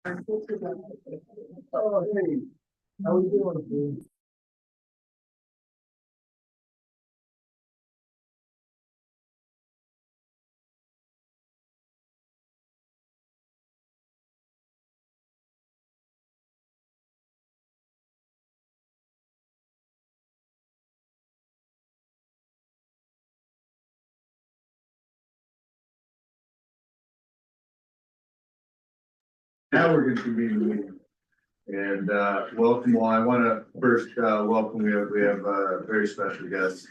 Oh, hey, how you doing? Now we're going to be meeting. And welcome all. I want to first welcome, we have very special guests,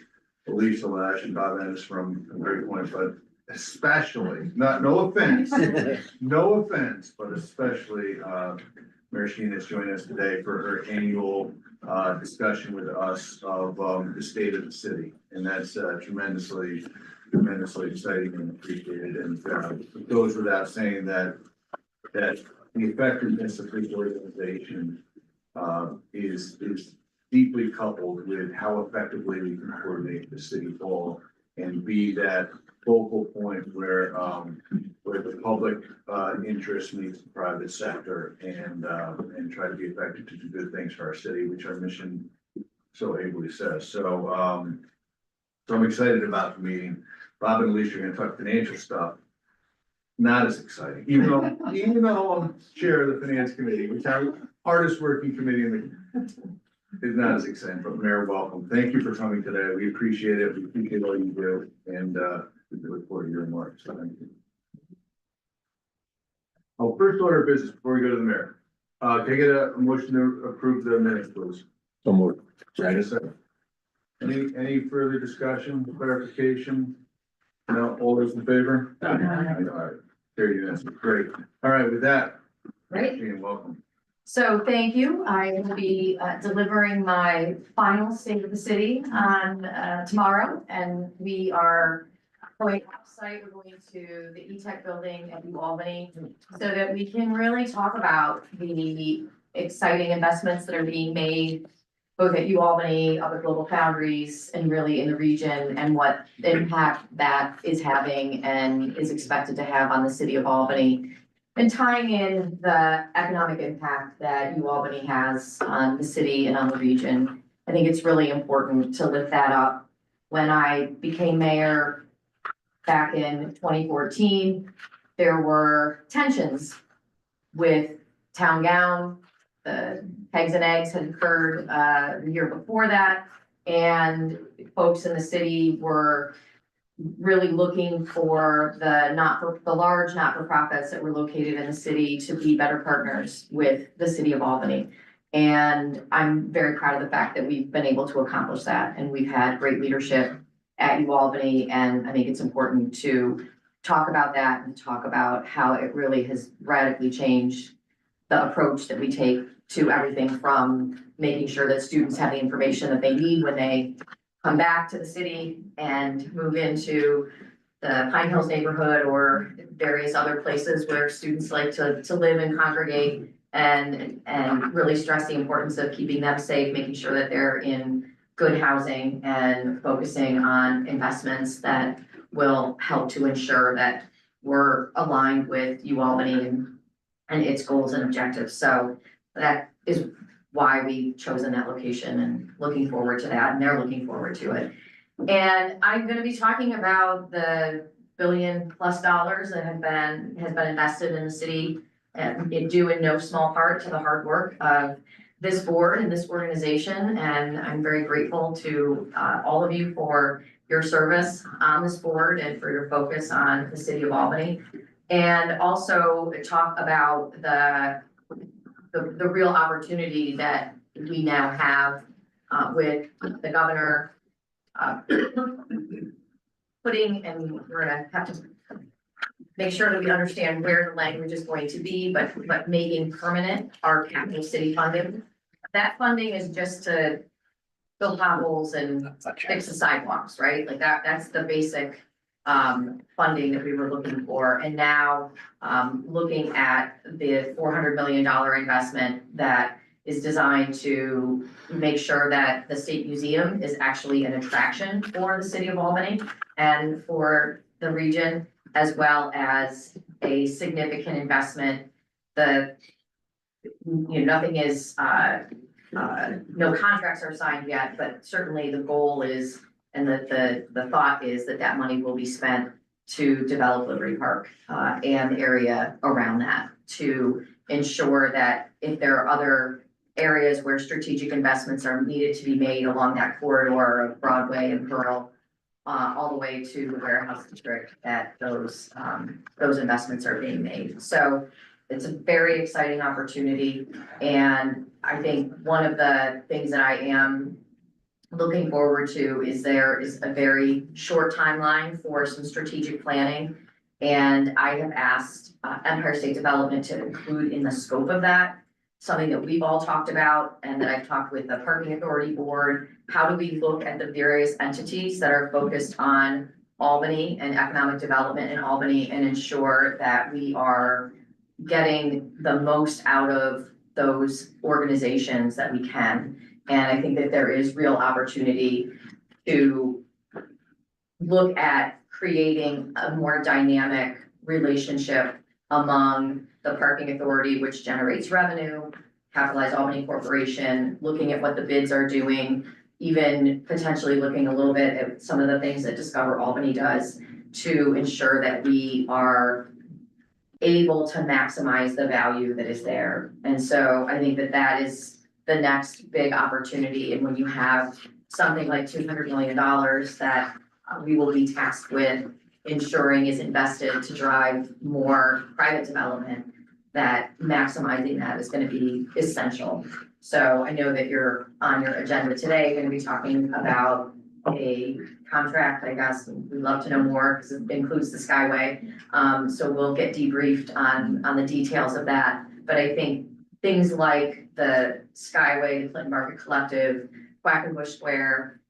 Alicia Lash and Bob Ennis from Great Point, but especially, no offense, no offense, but especially Mayor Sheen has joined us today for her annual discussion with us of the state of the city. And that's tremendously exciting and appreciated. And it goes without saying that the effectiveness of this organization is deeply coupled with how effectively we can coordinate the city hall and be that focal point where the public interest meets the private sector and try to be effective to do good things for our city, which our mission so ably says. So I'm excited about the meeting. Bob and Alicia are going to talk financial stuff. Not as exciting, even though I'm chair of the finance committee, which is our hardest working committee is not as exciting, but Mayor, welcome. Thank you for coming today. We appreciate it. We appreciate all you do, and we look forward to your remarks. So thank you. Oh, first order of business before we go to the mayor. Can I get a motion to approve the minutes, please? So moved. Second. Any further discussion, clarification? No, all those in favor? Aye. All right. There you go. Great. All right, with that, Great. Jean, welcome. So thank you. I will be delivering my final state of the city on tomorrow, and we are going offsite. We're going to the E-Tech building at New Albany so that we can really talk about the exciting investments that are being made both at U Albany, other global foundries, and really in the region, and what impact that is having and is expected to have on the city of Albany. And tying in the economic impact that U Albany has on the city and on the region. I think it's really important to lift that up. When I became mayor back in 2014, there were tensions with town gown. The eggs and eggs had occurred the year before that, and folks in the city were really looking for the large not-for-profits that were located in the city to be better partners with the city of Albany. And I'm very proud of the fact that we've been able to accomplish that, and we've had great leadership at U Albany, and I think it's important to talk about that and talk about how it really has radically changed the approach that we take to everything from making sure that students have the information that they need when they come back to the city and move into the Pine Hills neighborhood or various other places where students like to live and congregate, and really stress the importance of keeping them safe, making sure that they're in good housing and focusing on investments that will help to ensure that we're aligned with U Albany and its goals and objectives. So that is why we chosen that location, and looking forward to that, and they're looking forward to it. And I'm going to be talking about the $1 billion+ that has been invested in the city, and it due in no small part to the hard work of this board and this organization. And I'm very grateful to all of you for your service on this board and for your focus on the city of Albany. And also talk about the real opportunity that we now have with the governor putting, and we're gonna have to make sure that we understand where the language is going to be, but making permanent our capital city funding. That funding is just to fill potholes and fix the sidewalks, right? Like that's the basic funding that we were looking for. And now looking at the $400 million investment that is designed to make sure that the State Museum is actually an attraction for the city of Albany and for the region, as well as a significant investment. The nothing is, no contracts are signed yet, but certainly the goal is, and the thought is that that money will be spent to develop Liberty Park, and the area around that, to ensure that if there are other areas where strategic investments are needed to be made along that corridor of Broadway and Pearl, all the way to the warehouse district, that those investments are being made. So it's a very exciting opportunity. And I think one of the things that I am looking forward to is there is a very short timeline for some strategic planning. And I have asked Empire State Development to include in the scope of that something that we've all talked about and that I've talked with the Parking Authority Board. How do we look at the various entities that are focused on Albany and economic development in Albany and ensure that we are getting the most out of those organizations that we can. And I think that there is real opportunity to look at creating a more dynamic relationship among the Parking Authority, which generates revenue, Capitalize Albany Corporation, looking at what the bids are doing, even potentially looking a little bit at some of the things that Discover Albany does to ensure that we are able to maximize the value that is there. And so I think that that is the next big opportunity. And when you have something like $200 million that we will be tasked with ensuring is invested to drive more private development, that maximizing that is going to be essential. So I know that you're on your agenda today, going to be talking about a contract, I guess. We'd love to know more because it includes the Skyway. So we'll get debriefed on the details of that. But I think things like the Skyway, the Clinton Market Collective, Quackenbush Square,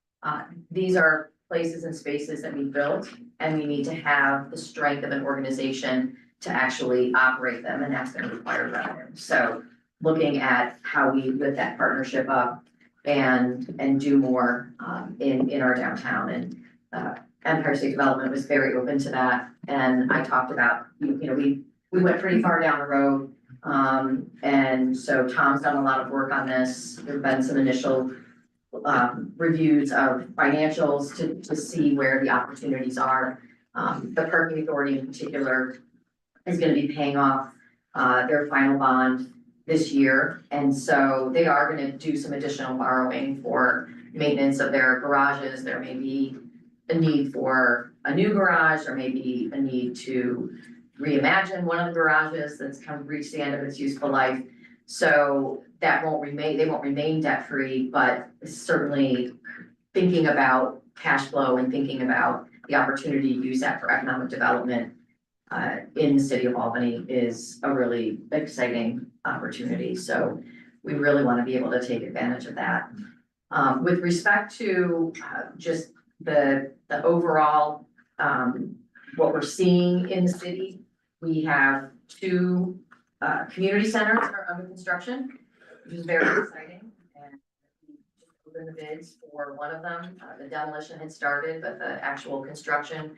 these are places and spaces that we built, and we need to have the strength of an organization to actually operate them, and that's going to require revenue. So looking at how we lift that partnership up and do more in our downtown, and Empire State Development was very open to that. And I talked about, we went pretty far down the road. And so Tom's done a lot of work on this. There've been some initial reviews of financials to see where the opportunities are. The Parking Authority in particular is going to be paying off their final bond this year. And so they are going to do some additional borrowing for maintenance of their garages. There may be a need for a new garage, or maybe a need to reimagine one of the garages that's kind of reached the end of its useful life. So that won't remain, they won't remain debt-free, but certainly thinking about cash flow and thinking about the opportunity to use that for economic development in the city of Albany is a really exciting opportunity. So we really want to be able to take advantage of that. With respect to just the overall, what we're seeing in the city, we have two community centers that are under construction, which is very exciting. And we just opened the bids for one of them. The demolition had started, but the actual construction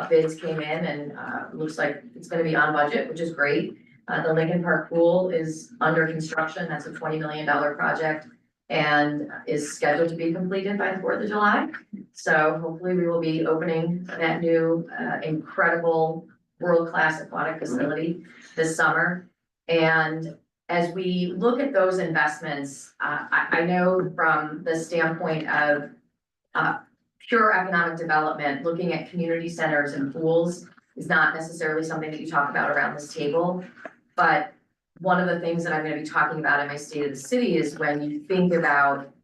bids came in, and looks like it's going to be on budget, which is great. The Lincoln Park Pool is under construction. That's a $20 million project and is scheduled to be completed by the 4th of July. So hopefully we will be opening that new incredible world-class aquatic facility this summer. And as we look at those investments, I know from the standpoint of pure economic development, looking at community centers and pools is not necessarily something that you talk about around this table. But one of the things that I'm going to be talking about in my State of the City is when you think about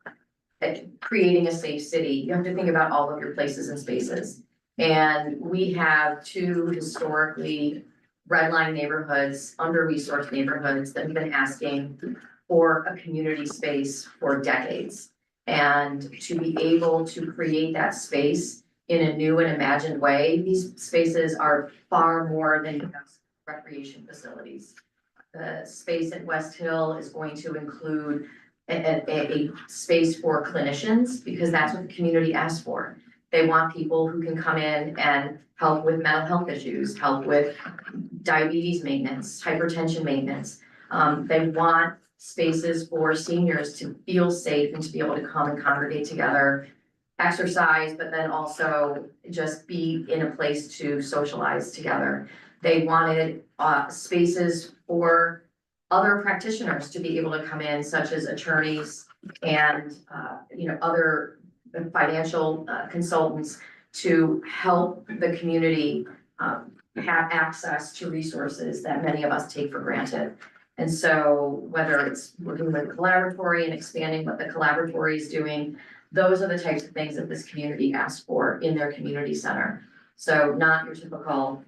creating a safe city, you have to think about all of your places and spaces. And we have two historically redline neighborhoods, under-resourced neighborhoods that have been asking for a community space for decades. And to be able to create that space in a new and imagined way, these spaces are far more than just recreation facilities. The space at West Hill is going to include a space for clinicians, because that's what the community asked for. They want people who can come in and help with mental health issues, help with diabetes maintenance, hypertension maintenance. They want spaces for seniors to feel safe and to be able to come and congregate together, exercise, but then also just be in a place to socialize together. They wanted spaces for other practitioners to be able to come in, such as attorneys and other financial consultants to help the community have access to resources that many of us take for granted. And so whether it's working with the collaboratory and expanding what the collaboratory is doing, those are the types of things that this community asks for in their community center. So not your typical,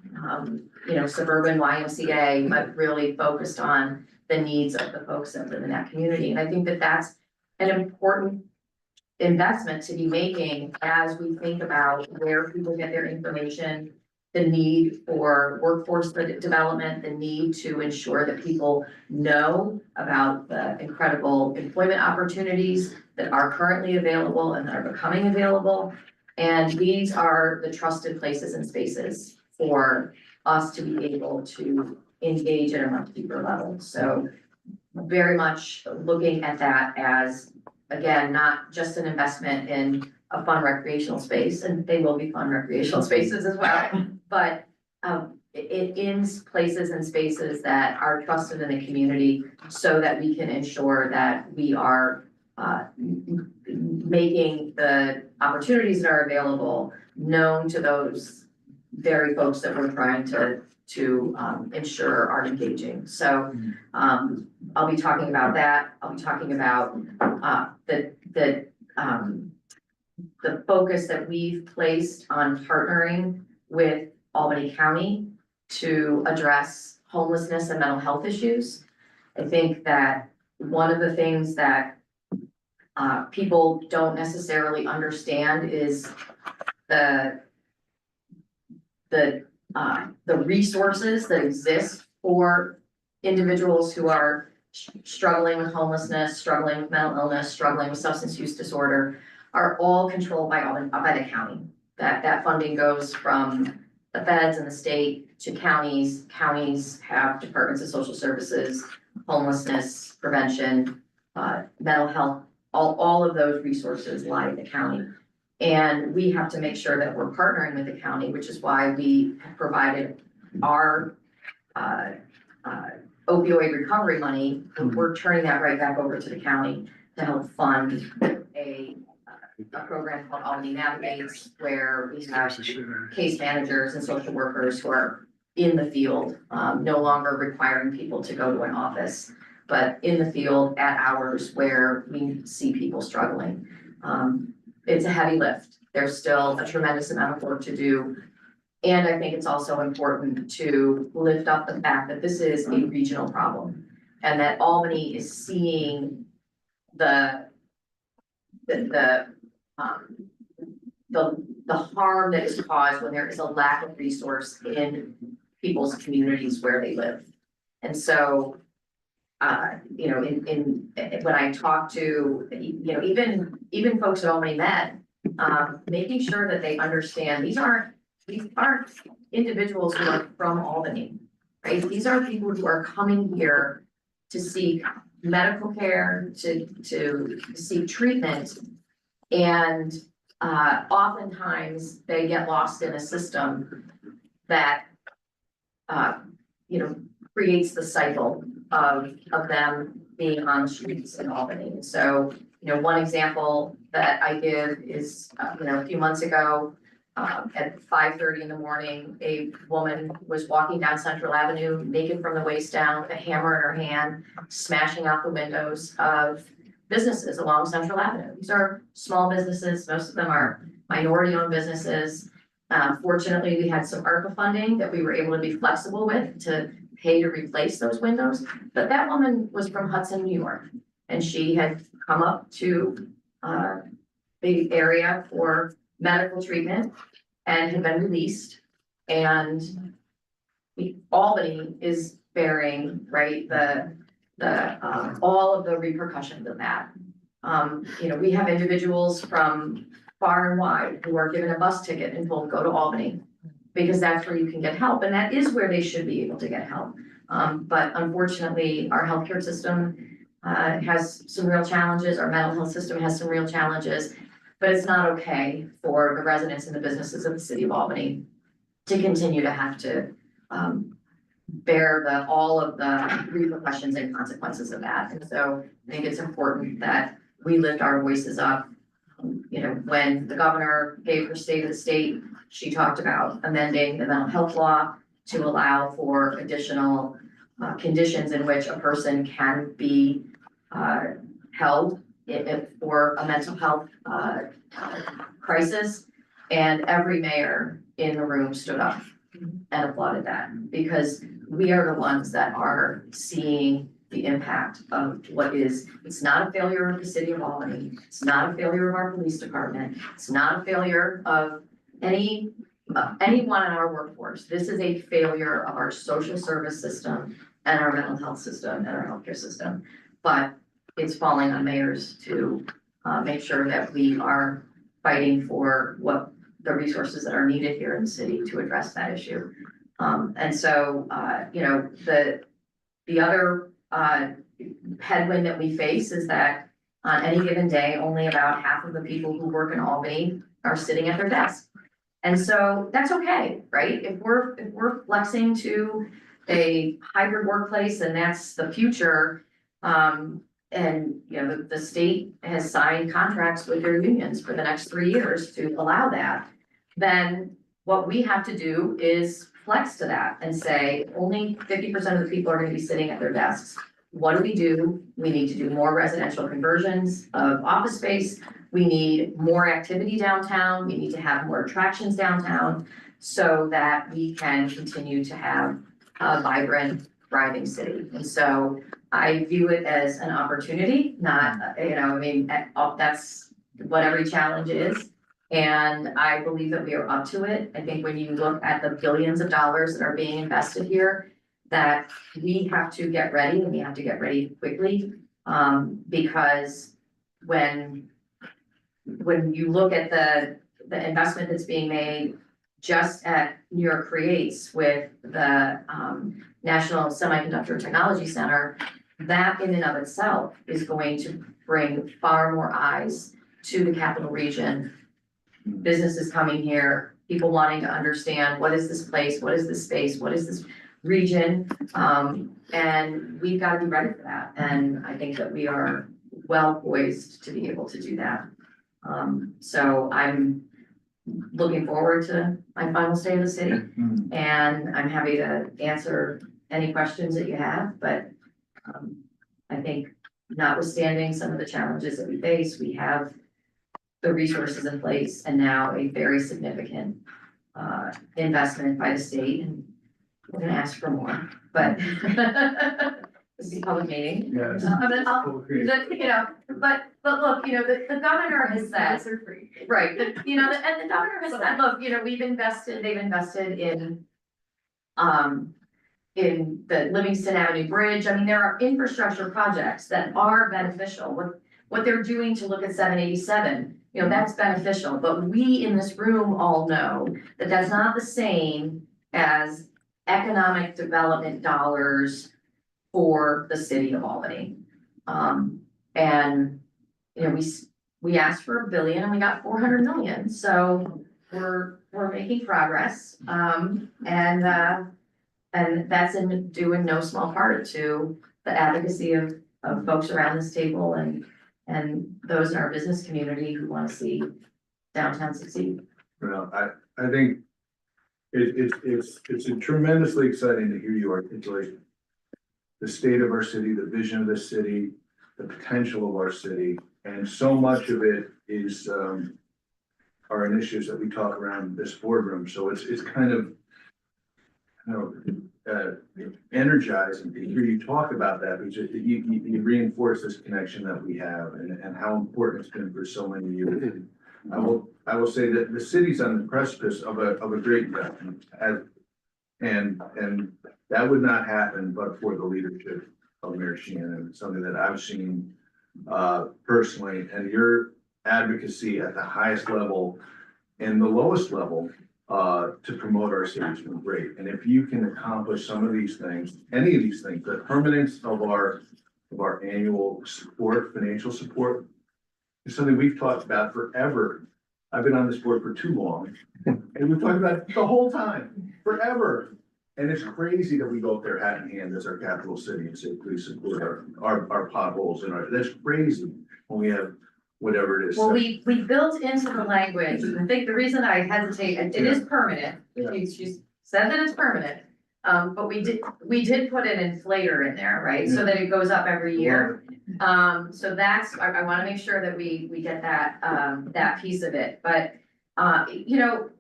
suburban YMCA, but really focused on the needs of the folks that live in that community. And I think that that's an important investment to be making as we think about where people get their information, the need for workforce development, the need to ensure that people know about the incredible employment opportunities that are currently available and that are becoming available. And these are the trusted places and spaces for us to be able to engage at a much deeper level. So very much looking at that as, again, not just an investment in a fun recreational space, and they will be fun recreational spaces as well, but in places and spaces that are trusted in the community so that we can ensure that we are making the opportunities that are available known to those very folks that we're trying to ensure are engaging. So I'll be talking about that. I'll be talking about the focus that we've placed on partnering with Albany County to address homelessness and mental health issues. I think that one of the things that people don't necessarily understand is the resources that exist for individuals who are struggling with homelessness, struggling with mental illness, struggling with substance use disorder, are all controlled by the county. That funding goes from the feds and the state to counties. Counties have departments of social services, homelessness prevention, mental health. All of those resources lie in the county. And we have to make sure that we're partnering with the county, which is why we have provided our opioid recovery money. We're turning that right back over to the county to help fund a program called Albany Navigates, where we have case managers and social workers who are in the field, no longer requiring people to go to an office, but in the field at hours where we see people struggling. It's a heavy lift. There's still a tremendous amount of work to do. And I think it's also important to lift up the fact that this is a regional problem and that Albany is seeing the harm that is caused when there is a lack of resource in people's communities where they live. And so, when I talk to, even folks at Albany Med, making sure that they understand these aren't individuals who are from Albany, right? These are people who are coming here to seek medical care, to seek treatment, and oftentimes they get lost in a system that creates the cycle of them being on the streets in Albany. So, one example that I give is, a few months ago, at 5:30 in the morning, a woman was walking down Central Avenue, naked from the waist down, with a hammer in her hand, smashing out the windows of businesses along Central Avenue. These are small businesses. Most of them are minority-owned businesses. Fortunately, we had some ARPA funding that we were able to be flexible with to pay to replace those windows. But that woman was from Hudson, New York, and she had come up to the area for medical treatment and had been released. And Albany is bearing, right, all of the repercussions of that. We have individuals from far and wide who are given a bus ticket and told, go to Albany, because that's where you can get help. And that is where they should be able to get help. But unfortunately, our healthcare system has some real challenges, our mental health system has some real challenges. But it's not okay for the residents and the businesses of the city of Albany to continue to have to bear all of the repercussions and consequences of that. And so I think it's important that we lift our voices up. You know, when the governor gave her state of the state, she talked about amending the mental health law to allow for additional conditions in which a person can be held for a mental health crisis. And every mayor in the room stood up and applauded that, because we are the ones that are seeing the impact of what is, it's not a failure of the city of Albany, it's not a failure of our police department, it's not a failure of anyone in our workforce. This is a failure of our social service system and our mental health system and our healthcare system. But it's falling on mayors to make sure that we are fighting for what the resources that are needed here in the city to address that issue. And so, you know, the other headwind that we face is that on any given day, only about half of the people who work in Albany are sitting at their desk. And so that's okay, right? If we're flexing to a hybrid workplace and that's the future, and you know, the state has signed contracts with their unions for the next 3 years to allow that, then what we have to do is flex to that and say only 50% of the people are going to be sitting at their desks. What do? We need to do more residential conversions of office space. We need more activity downtown. We need to have more attractions downtown so that we can continue to have a vibrant, thriving city. And so I view it as an opportunity, not, you know, I mean, that's what every challenge is. And I believe that we are up to it. I think when you look at the billions of dollars that are being invested here, that we have to get ready, and we have to get ready quickly. Because when you look at the investment that's being made just at New York Creates with the National Semiconductor Technology Center, that in and of itself is going to bring far more eyes to the capital region. Businesses coming here, people wanting to understand what is this place, what is this space, what is this region, and we've got to be ready for that. And I think that we are well poised to be able to do that. So I'm looking forward to my final stay of the city, and I'm happy to answer any questions that you have. But I think notwithstanding some of the challenges that we face, we have the resources in place and now a very significant investment by the state, and we're gonna ask for more, but this is a public meeting. Yes. You know, but look, you know, the governor has said, right, you know, and the governor has said, look, you know, they've invested in the Livingston Avenue Bridge. I mean, there are infrastructure projects that are beneficial. What they're doing to look at 787, you know, that's beneficial, but we in this room all know that that's not the same as economic development dollars for the city of Albany. And, you know, we asked for $1 billion and we got 400 million. So we're making progress. And that's due in no small part to the advocacy of folks around this table and those in our business community who want to see downtown succeed. Well, I think it's tremendously exciting to hear you articulate the state of our city, the vision of this city, the potential of our city, and so much of it is our initiatives that we talk around this boardroom. So it's kind of, you know, energizing to hear you talk about that, because you reinforce this connection that we have and how important it's been for so many years. I will say that the city's on the precipice of a great investment, and that would not happen but for the leadership of Mayor Sheehan. It's something that I've seen personally, and your advocacy at the highest level and the lowest level to promote our city has been great. And if you can accomplish some of these things, any of these things, the permanence of our annual support, financial support, is something we've talked about forever. I've been on this board for too long, and we've talked about it the whole time, forever. And it's crazy that we go up there hat in hand as our capital city and say, please support our potholes and that's crazy when we have whatever it is. Well, we built into the language, I think the reason I hesitate, it is permanent, Yeah. she said that it's permanent. But we did put an inflator in there, right, so that it goes up every year. So that's, I wanna make sure that we get that piece of it, but, you know,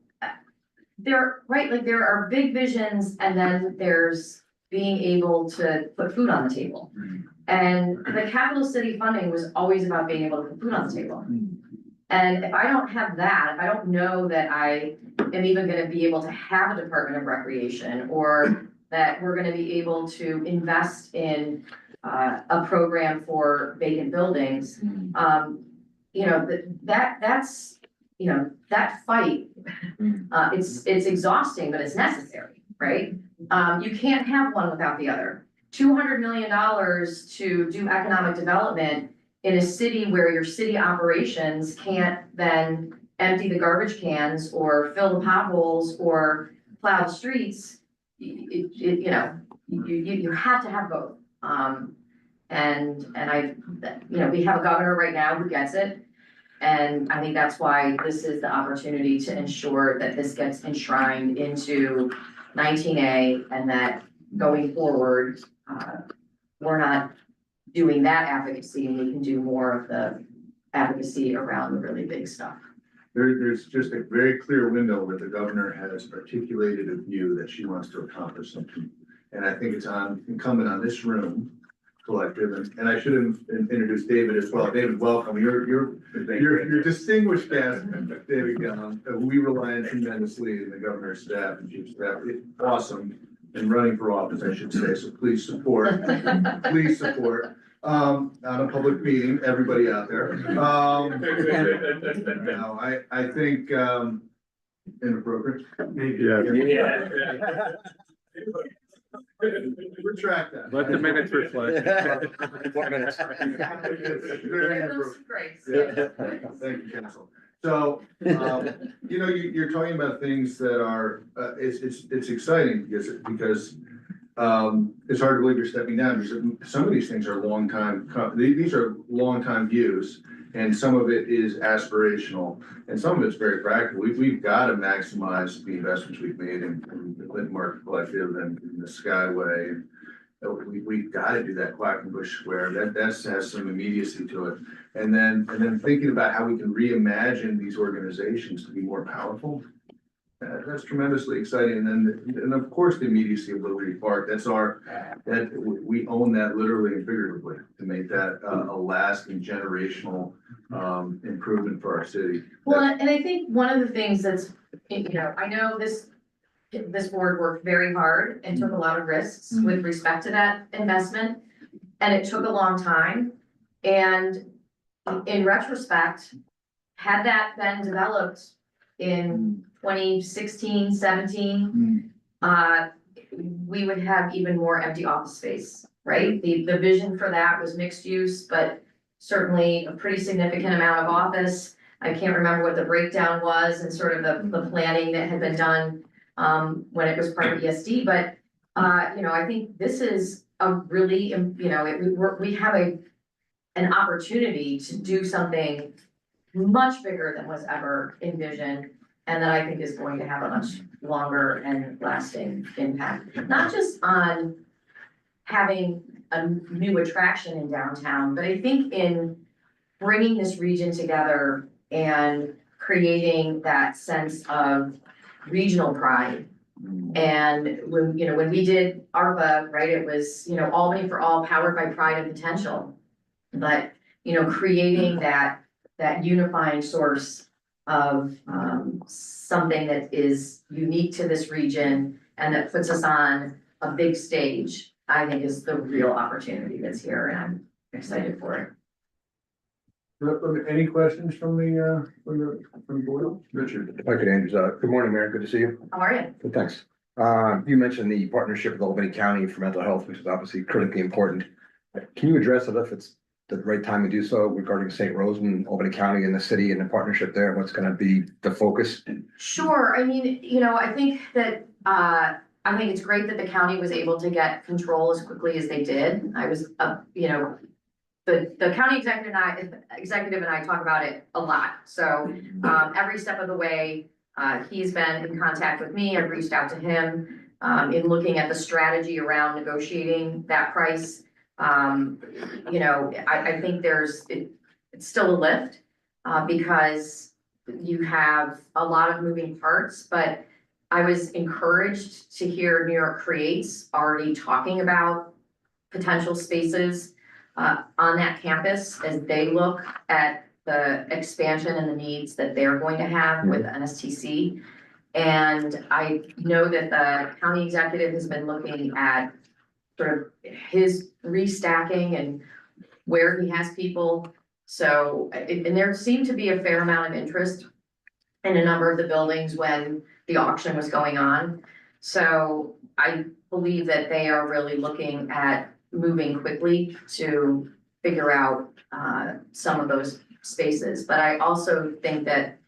there are big visions and then there's being able to put food on the table. And the capital city funding was always about being able to put food on the table. And if I don't have that, if I don't know that I am even gonna be able to have a Department of Recreation, or that we're gonna be able to invest in a program for vacant buildings, you know, that's, you know, that fight, it's exhausting, but it's necessary, right? You can't have one without the other. $200 million to do economic development in a city where your city operations can't then empty the garbage cans or fill the potholes or plow the streets, you know, you have to have both. And I, you know, we have a governor right now who gets it. And I think that's why this is the opportunity to ensure that this gets enshrined into 19A, and that going forward, we're not doing that advocacy, and we can do more of the advocacy around the really big stuff. There's just a very clear window where the governor has articulated a view that she wants to accomplish something. And I think it's incumbent on this room collective, and I should have introduced David as well. David, welcome. You're distinguished guest, David Gillum. We rely on tremendously in the governor's staff and chief staff. It's awesome. And running for office, I should say, so please support, please support. On a public meeting, everybody out there. No, I think, inappropriate. Maybe. Yeah. Retract that. Let the minutes reflect. 4 minutes. Very inappropriate. Grace. Yeah, thank you, council. So, you know, you're talking about things that are, it's exciting because it's hard to believe you're stepping down, because some of these things are long time, these are long time views, and some of it is aspirational, and some of it's very practical. We've got to maximize the investments we've made in the Clinton Market Collective and in the Skyway. We've got to do that Quackenbush Square. That has some immediacy to it. And then thinking about how we can reimagine these organizations to be more powerful. That's tremendously exciting. And of course, the immediacy of Liberty Park. We own that literally and figuratively to make that a lasting generational improvement for our city. Well, and I think one of the things that's, you know, I know this board worked very hard and took a lot of risks with respect to that investment, and it took a long time. And in retrospect, had that been developed in 2016, 17, we would have even more empty office space, right? The vision for that was mixed use, but certainly a pretty significant amount of office. I can't remember what the breakdown was and sort of the planning that had been done when it was part of ESD, but you know, I think this is a really, you know, we have an opportunity to do something much bigger than was ever envisioned, and that I think is going to have a much longer and lasting impact, not just on having a new attraction in downtown, but I think in bringing this region together and creating that sense of regional pride. And when we did ARPA, right, it was, you know, Albany for all, powered by pride and potential. But, you know, creating that unifying source of something that is unique to this region and that puts us on a big stage, I think is the real opportunity that's here, and I'm excited for it. Any questions from the board? Richard? If I could, Andrews, good morning, Mayor, good to see you. How are you? Good, thanks. You mentioned the partnership with Albany County for mental health, which is obviously critically important. Can you address it if it's the right time to do so regarding St. Rose and Albany County and the city and the partnership there? What's gonna be the focus? Sure, I mean, I think that, I think it's great that the county was able to get control as quickly as they did. I was, the county executive and I talk about it a lot, so, every step of the way, he's been in contact with me, I've reached out to him, in looking at the strategy around negotiating that price. I think it's still a lift, because you have a lot of moving parts, but I was encouraged to hear New York Creates already talking about potential spaces on that campus as they look at the expansion and the needs that they're going to have with NSTC. And I know that the county executive has been looking at sort of his restacking and where he has people. So, and there seemed to be a fair amount of interest in a number of the buildings when the auction was going on. So I believe that they are really looking at moving quickly to figure out some of those spaces. But I also think that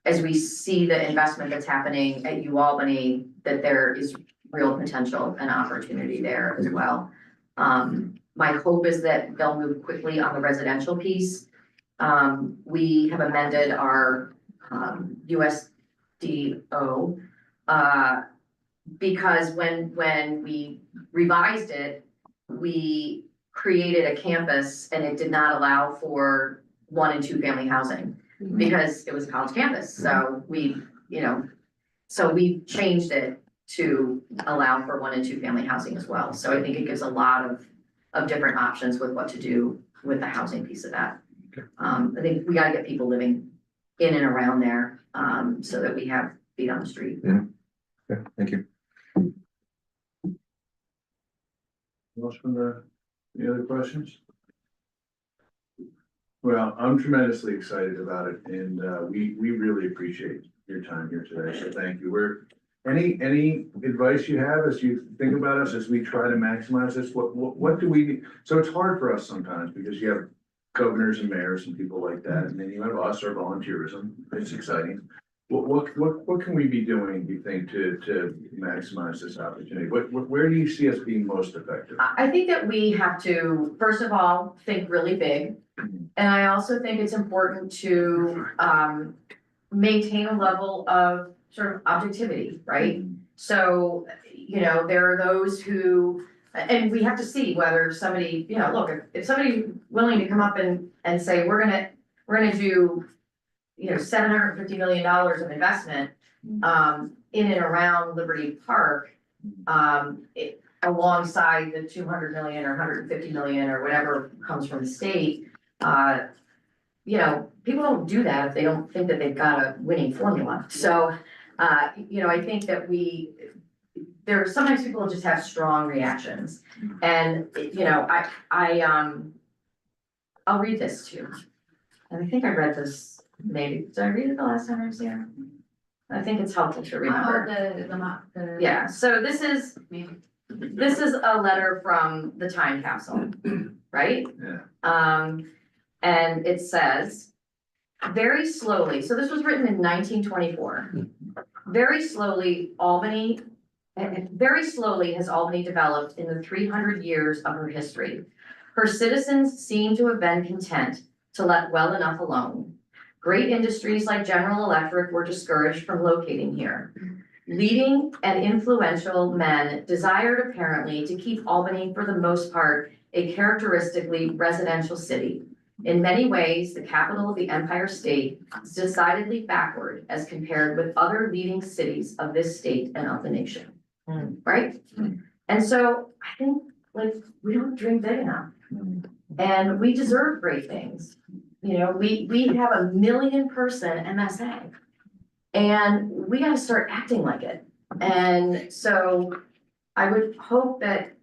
as we see the investment that's happening at UAlbany, that there is real potential and opportunity there as well. My hope is that they'll move quickly on the residential piece. We have amended our USDO because when we revised it, we created a campus and it did not allow for 1 and 2 family housing because it was a college campus. So we changed it to allow for 1 and 2 family housing as well. So I think it gives a lot of different options with what to do with the housing piece of that. Okay. I think we gotta get people living in and around there, so that we have feet on the street. Okay, thank you. Any other questions? Well, I'm tremendously excited about it and we really appreciate your time here today, so thank you. Any advice you have as you think about us as we try to maximize this? What do we need? So it's hard for us sometimes because you have governors and mayors and people like that, and then you have us, our volunteerism. It's exciting. What can we be doing, do you think, to maximize this opportunity? Where do you see us being most effective? I think that we have to, first of all, think really big. And I also think it's important to maintain a level of sort of objectivity, right? So, there are those who, and we have to see whether somebody, look, if somebody's willing to come up and say, we're gonna do, $750 million of investment in and around Liberty Park, alongside the 200 million or 150 million or whatever comes from the state. People don't do that if they don't think that they've got a winning formula. So, I think that sometimes people just have strong reactions. And, I'll read this to you. And I think I read this, maybe, did I read it the last time I was here? I think it's helpful to remember. Yeah, so this is a letter from the time capsule, right? Yeah. And it says, very slowly, so this was written in 1924. Very slowly has Albany developed in the 300 years of her history. Her citizens seem to have been content to let well enough alone. Great industries like General Electric were discouraged from locating here. Leading and influential men desired apparently to keep Albany, for the most part, a characteristically residential city. In many ways, the capital of the Empire State is decidedly backward as compared with other leading cities of this state and of the nation. Right? And so I think we don't dream big enough. And we deserve great things. We have a 1 million person MSA. And we gotta start acting like it. And so I would hope that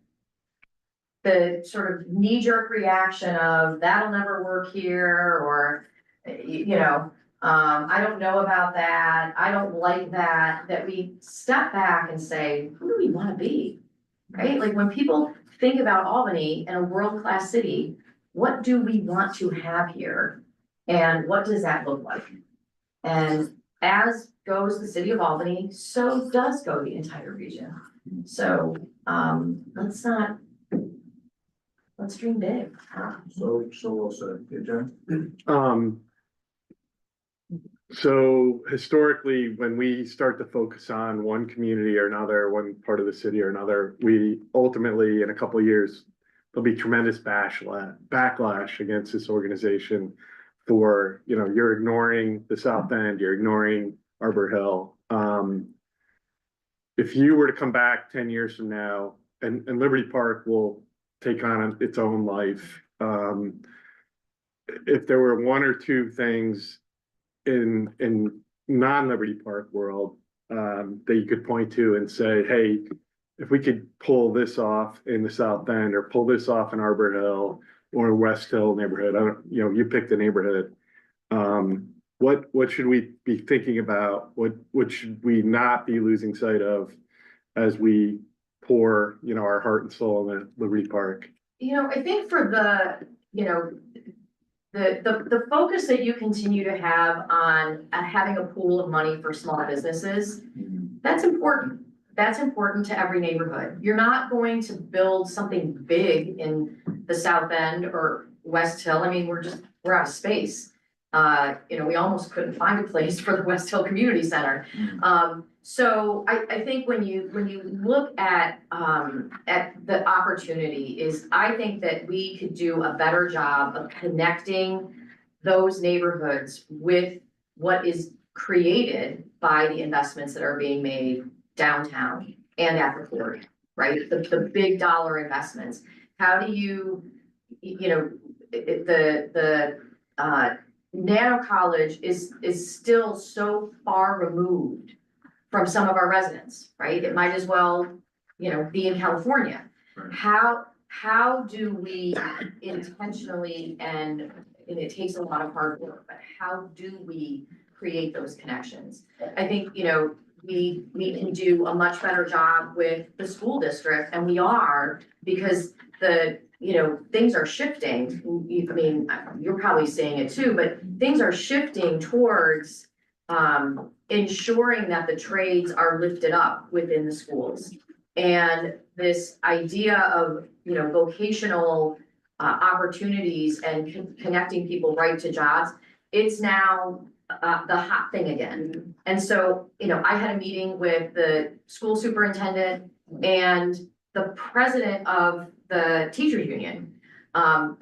the sort of knee-jerk reaction of that'll never work here, or, I don't know about that, I don't like that, that we step back and say, who do we wanna be? Right, like when people think about Albany and a world-class city, what do we want to have here? And what does that look like? And as goes the city of Albany, so does go the entire region. So, let's dream big. So well said. Yeah, Jen? So historically, when we start to focus on one community or another, one part of the city or another, we ultimately, in a couple of years, there'll be tremendous backlash against this organization for, you're ignoring the South End, you're ignoring Arbor Hill. If you were to come back 10 years from now, and Liberty Park will take on its own life. If there were one or two things in non-Liberty Park world that you could point to and say, hey, if we could pull this off in the South End or pull this off in Arbor Hill or West Hill neighborhood, you picked the neighborhood. What should we be thinking about? What should we not be losing sight of as we pour, our heart and soul in Liberty Park? I think for the focus that you continue to have on having a pool of money for small businesses, that's important. That's important to every neighborhood. You're not going to build something big in the South End or West Hill. I mean, we're out of space. We almost couldn't find a place for the West Hill Community Center. So I think when you look at the opportunity is, I think that we could do a better job of connecting those neighborhoods with what is created by the investments that are being made downtown and at the port, right? The big dollar investments. How do you, the Nano College is still so far removed from some of our residents, right? It might as well, be in California. Right. How do we intentionally, and it takes a lot of hard work, but how do we create those connections? I think, we can do a much better job with the school district, and we are, because things are shifting. I mean, you're probably seeing it too, but things are shifting towards ensuring that the trades are lifted up within the schools. And this idea of, vocational opportunities and connecting people right to jobs, it's now the hot thing again. And so, I had a meeting with the school superintendent and the president of the teachers union. Not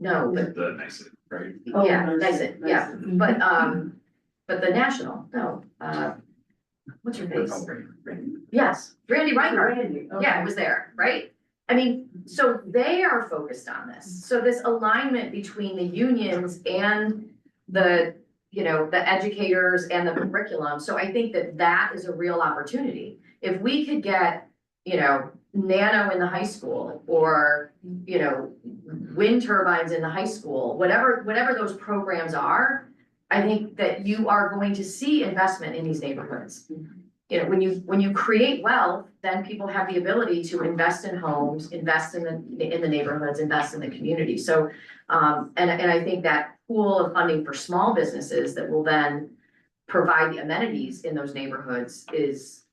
no, but The nice, right? yeah, that's it, yeah, but the national, no, what's her face? Yes, Randy Reinhardt, yeah, was there, right? I mean, so they are focused on this, so this alignment between the unions and the, the educators and the curriculum, so I think that is a real opportunity. If we could get, nano in the high school, or, wind turbines in the high school, whatever those programs are, I think that you are going to see investment in these neighborhoods. When you create wealth, then people have the ability to invest in homes, invest in the neighborhoods, invest in the community. So, and I think that pool of funding for small businesses that will then provide the amenities in those neighborhoods is,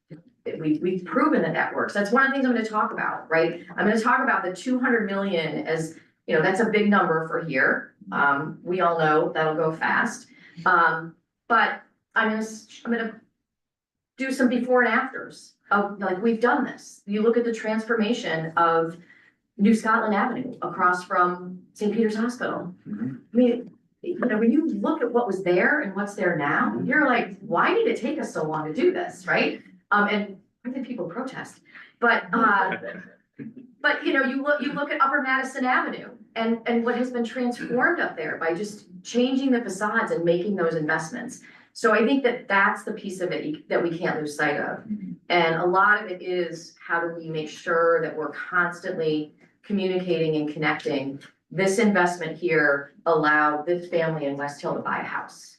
we've proven that works. That's one of the things I'm going to talk about, right? I'm going to talk about the 200 million as, that's a big number for here. We all know that'll go fast. But I'm gonna do some before and afters of, like, we've done this. You look at the transformation of New Scotland Avenue across from St. Peter's Hospital. Mhm. I mean, when you look at what was there and what's there now, you're like, why did it take us so long to do this, right? And why did people protest? But you look at Upper Madison Avenue and what has been transformed up there by just changing the facades and making those investments. So I think that that's the piece of it that we can't lose sight of. And a lot of it is, how do we make sure that we're constantly communicating and connecting? This investment here allowed this family in West Hill to buy a house.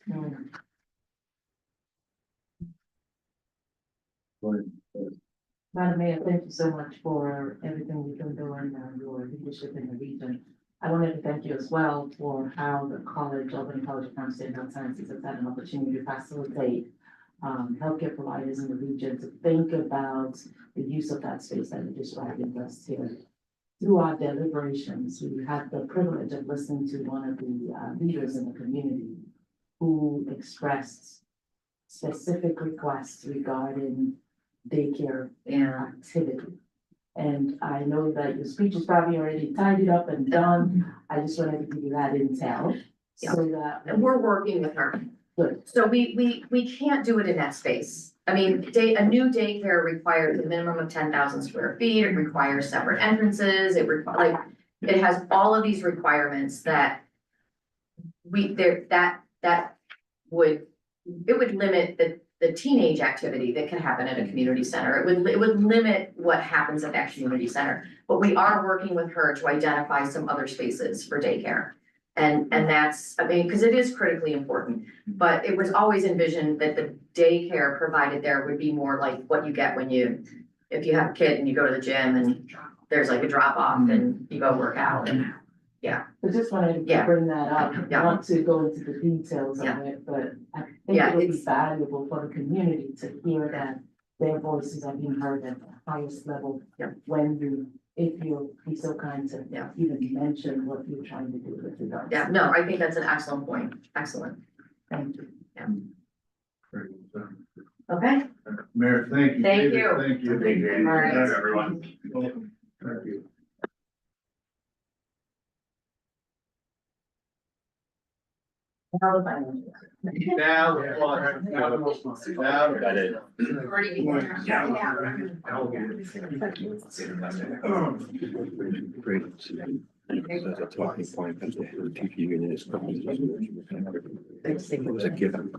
Madam Mayor, thank you so much for everything you've been doing and your leadership in the region. I wanted to thank you as well for how the college, Albany College of Pharmacy and Health Sciences has had an opportunity to facilitate healthcare providers in the region to think about the use of that space that you described in West Hill. Through our deliberations, we had the privilege of listening to one of the leaders in the community who expressed specific requests regarding daycare activity. And I know that your speech is probably already tidied up and done. I just wanted to give you that intel. Yeah. So that. And we're working with her. Good. So we can't do it in that space. I mean, a new daycare requires a minimum of 10,000 square feet. It requires separate entrances. It has all of these requirements that that would limit the teenage activity that can happen at a community center. It would limit what happens at that community center. But we are working with her to identify some other spaces for daycare. And that's, I mean, because it is critically important, but it was always envisioned that the daycare provided there would be more like what you get if you have a kid and you go to the gym and there's like a drop off and you go work out and, I just wanted to Yeah. bring that up, Yeah. not to go into the details of Yeah. it, but I think Yeah, it would be it's- valuable for the community to hear that their voices are being heard at the highest level. Yeah. If you'll be so kind to Yeah. even mention what you're trying to do with regards. yeah, no, I think that's an excellent point. Excellent. Thank you. Okay, Mayor, thank you. Thank David, you. Thank you. Thank you. All right. Everyone. Welcome. Thank you. now the financial. Now, Got it. Already been there. Great. That's a talking point, but the teaching union is. It was a given.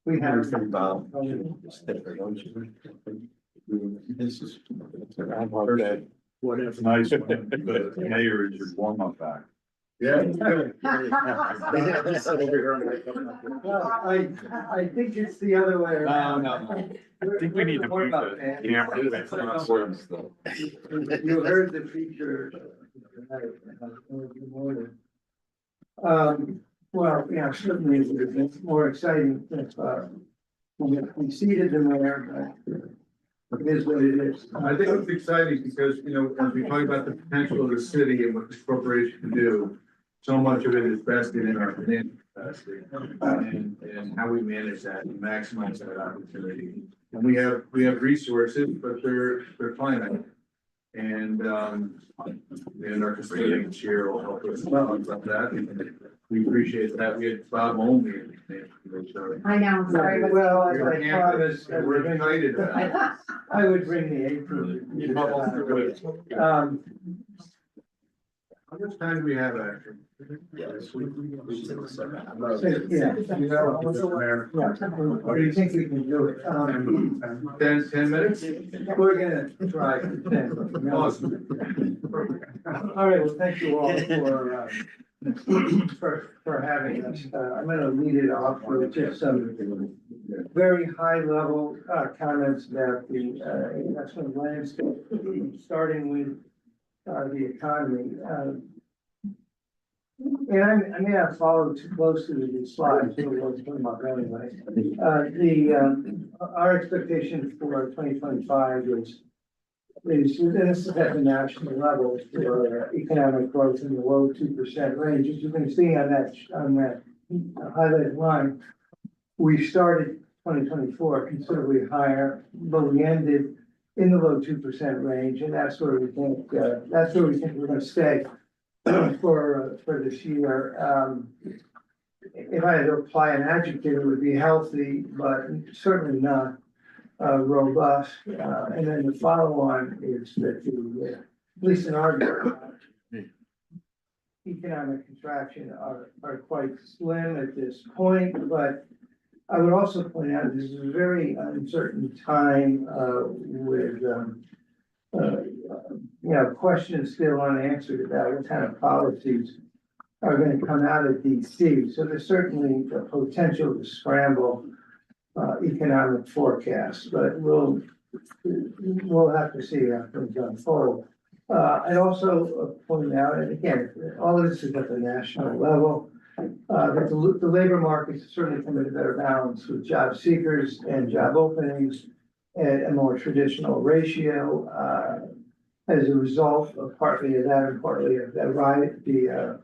We have. This is. What if nice, but the mayor is your warm up act. Yeah. I think it's the other way around. No. I think we need to move the camera. You heard the feature. Well, yeah, certainly it's more exciting if, we seated the mayor, but it is what it is. I think it's exciting because, as we talk about the potential of the city and what this corporation can do, so much of it is vested in our financial capacity and how we manage that and maximize that opportunity. And we have resources, but they're finite. And our custodian chair will help us about that. And we appreciate that. We had Bob only. I know, I'm sorry. but- Well, as I promised, We're excited about it. I would bring the apron. How much time do we have after? Yes. Yeah. Or do you think we can do it? 10 minutes? We're gonna try. 10. Awesome. All right, well, thank you all for having us. I'm gonna lead it off with just some very high level comments about the investment landscape, starting with the economy. And I may not follow too closely the slides, so we'll put them up anyway. Our expectation for 2025 is, and this is at the national level, for economic growth in the low 2% range. As you can see on that highlighted line, we started 2024 considerably higher, but we ended in the low 2% range, and that's where we think we're gonna stay for this year. If I had to apply an adjective, it would be healthy, but certainly not robust. And then the follow on is that at least in our economic contraction are quite slim at this point, but I would also point out this is a very uncertain time, with, questions still unanswered about what kind of policies are gonna come out of DC. So there's certainly the potential to scramble, economic forecasts, but we'll have to see how things unfold. I also point out, and again, all of this is at the national level, that the labor markets certainly come into better balance with job seekers and job openings at a more traditional ratio, as a result of partly of that and partly of that, right, the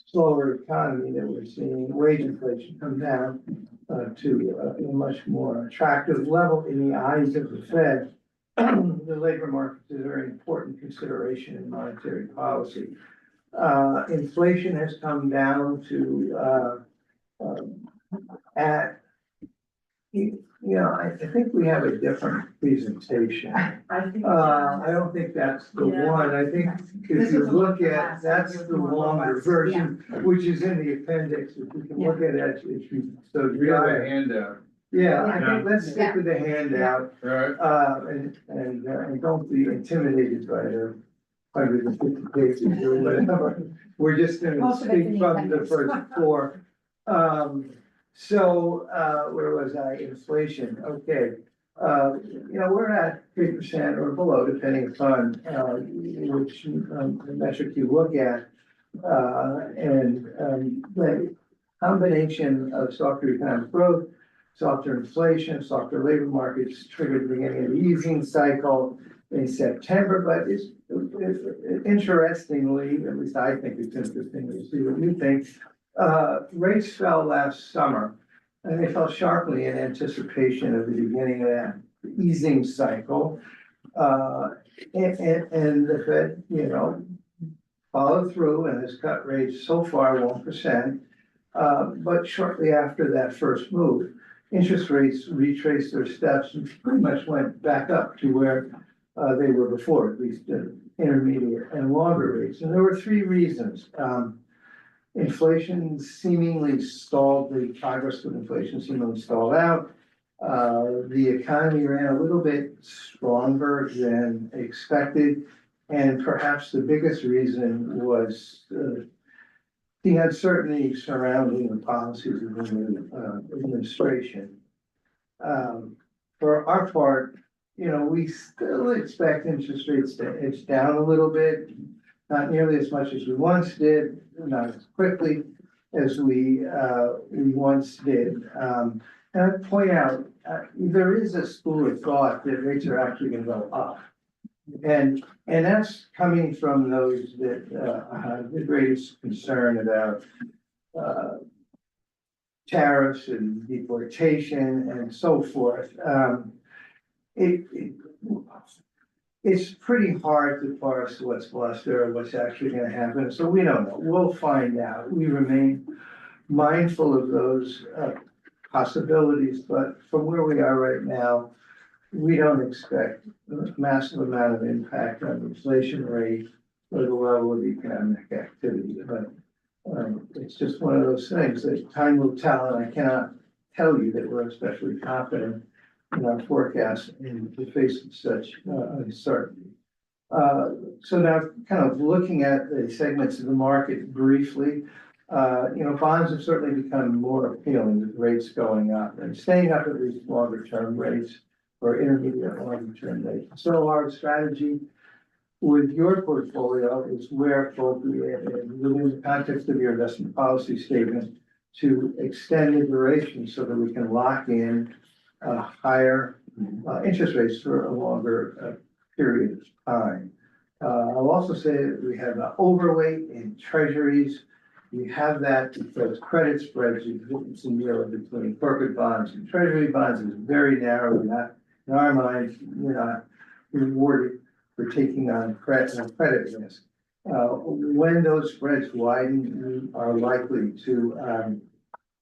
slower economy that we're seeing, wage inflation come down to a much more attractive level in the eyes of the Fed. The labor market is a very important consideration in monetary policy. Inflation has come down to I think we have a different presentation. I think. I don't think that's the Yeah. one. I think if you look at, that's the longer version, which is in the appendix. If you can look at it, if you, so. We have a handout, Yeah, I think let's stick with the handout, right? and don't be intimidated by the 150 pages or whatever. We're just gonna Most of it's in speak the from the appendix. first four. Where was I? Inflation, okay. We're at 3% or below, depending upon, which metric you look at. The combination of softer economic growth, softer inflation, softer labor markets triggered the beginning of the easing cycle in September, but it's interestingly, at least I think it's interesting to see what you think. Rates fell last summer, and they fell sharply in anticipation of the beginning of that easing cycle. And the Fed, followed through and has cut rates so far 1%. But shortly after that first move, interest rates retraced their steps and pretty much went back up to where they were before, at least intermediate and longer rates. And there were three reasons. Inflation seemingly stalled, the progress with inflation seemingly stalled out. The economy ran a little bit stronger than expected. And perhaps the biggest reason was the uncertainty surrounding the policies of the new administration. For our part, we still expect interest rates to edge down a little bit, not nearly as much as we once did, not as quickly as we once did. And I'd point out, there is a school of thought that rates are actually gonna go up. And that's coming from those that have the greatest concern about tariffs and deportation and so forth. It's pretty hard to parse what's bluster or what's actually gonna happen, so we don't know. We'll find out. We remain mindful of those possibilities, but from where we are right now, we don't expect a massive amount of impact on the inflation rate or the level of economic activity. But it's just one of those things that time will tell, and I cannot tell you that we're especially confident in our forecast in the face of such uncertainty. So now kind of looking at the segments of the market briefly, bonds have certainly become more appealing with rates going up and staying up at least longer term rates or intermediate longer term rates. So our strategy with your portfolio is where appropriate and within the context of your investment policy statement to extend the duration so that we can lock in higher interest rates for a longer period of time. I'll also say that we have an overweight in treasuries. We have that because credit spreads between corporate bonds and treasury bonds is very narrow. In our minds, we're not rewarded for taking on credit risk. When those spreads widen, we are likely to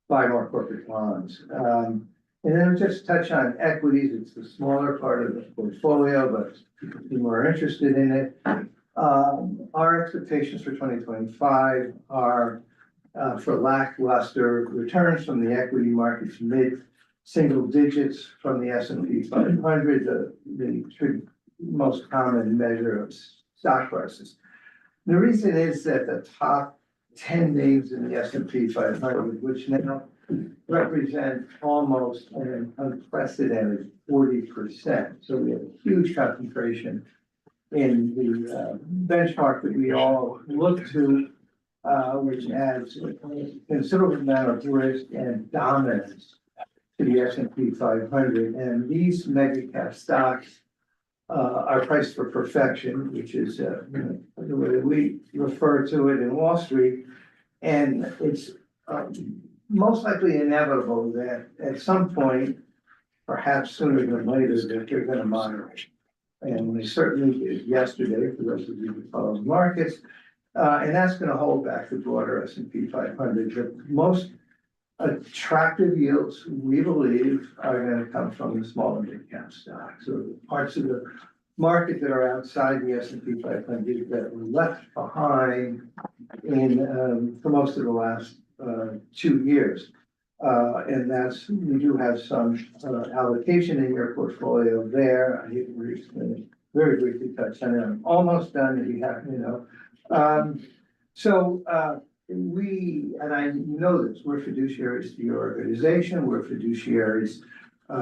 buy more corporate bonds. And then we'll just touch on equities. It's the smaller part of the portfolio, but people are interested in it. Our expectations for 2025 are for lackluster returns from the equity markets, mid-single digits from the S&P 500, the most common measure of stock prices. The reason is that the top 10 names in the S&P 500, which now represent almost an unprecedented 40%. So we have a huge concentration in the benchmark that we all look to, which adds a considerable amount of risk and dominance to the S&P 500. And these mega cap stocks are priced for perfection, which is the way we refer to it in Wall Street. And it's most likely inevitable that at some point, perhaps sooner than later, that they're going to moderate. And they certainly did yesterday for those of you who follow the markets. And that's going to hold back the broader S&P 500. The most attractive yields, we believe, are going to come from the small and mid cap stocks. So the parts of the market that are outside the S&P 500 that were left behind in for most of the last 2 years. And that's, we do have some allocation in your portfolio there. I think we're just going to very briefly touch on it. I'm almost done if you happen to know. We, and I know this, we're fiduciaries to your organization, we're fiduciaries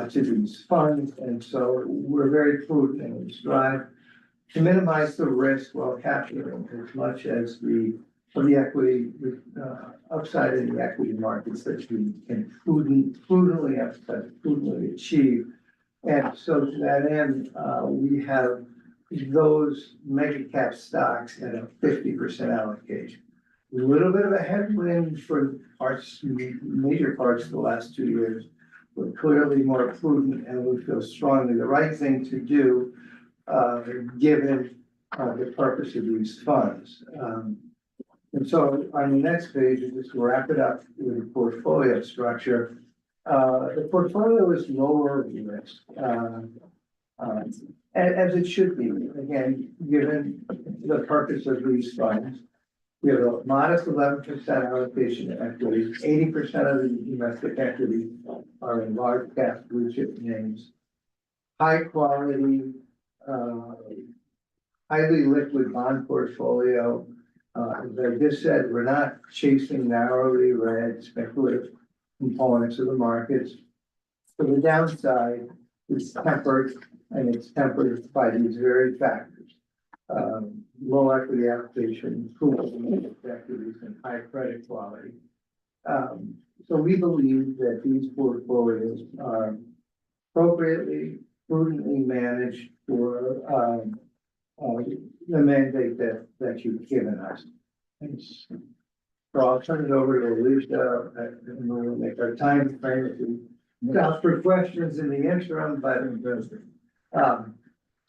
to these funds, and so we're very prudent and we strive to minimize the risk while capturing as much as the equity upside in the equity markets that we can prudently achieve. And so to that end, we have those mega cap stocks at a 50% allocation. A little bit of a headwind for major parts of the last 2 years. We're clearly more prudent and we feel strongly the right thing to do, given the purpose of these funds. And so on the next page, just to wrap it up with the portfolio structure, the portfolio is lower risk, as it should be. Again, given the purpose of these funds, we have a modest 11% allocation to equities. 80% of the domestic equities are in large cap blue chip names. High quality, highly liquid bond portfolio. As I just said, we're not chasing narrowly read speculative components of the markets. So the downside is tempered, and it's tempered by these very factors. Low equity allocation, improvement equities, and high credit quality. So we believe that these portfolios are appropriately, prudently managed for the mandate that you've given us. And so I'll turn it over to Alicia, and we'll make our time frame if we stop for questions in the interim, but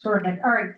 Terrific. All right.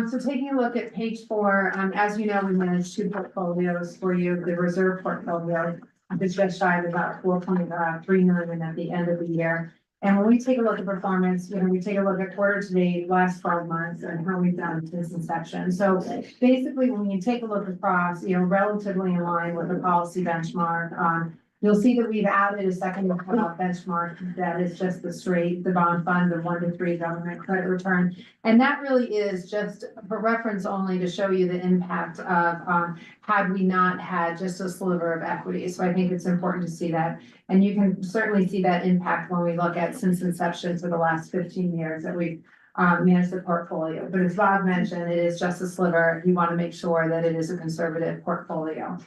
So taking a look at page 4, as you know, we manage 2 portfolios for you. The reserve portfolio is just shy of about 4.3 million at the end of the year. And when we take a look at performance, we take a look at quarter to date, last 12 months, and how we've done since inception. So basically, when you take a look across, relatively in line with the policy benchmark, you'll see that we've added a second benchmark that is just the bond fund, the 1 to 3 government credit return. And that really is just for reference only to show you the impact of had we not had just a sliver of equity. So I think it's important to see that. And you can certainly see that impact when we look at since inception for the last 15 years that we've managed the portfolio. But as Bob mentioned, it is just a sliver. You want to make sure that it is a conservative portfolio.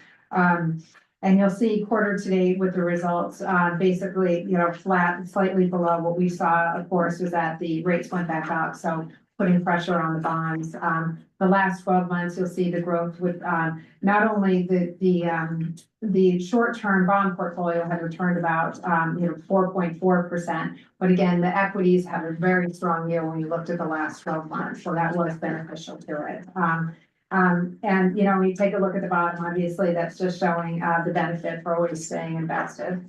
And you'll see quarter to date with the results, basically, flat, slightly below what we saw, of course, was that the rates went back up. So putting pressure on the bonds. The last 12 months, you'll see the growth with not only the short-term bond portfolio had returned about 4.4%, but again, the equities had a very strong year when you looked at the last 12 months. So that was beneficial to it. And when you take a look at the bottom, obviously that's just showing the benefit for always staying invested.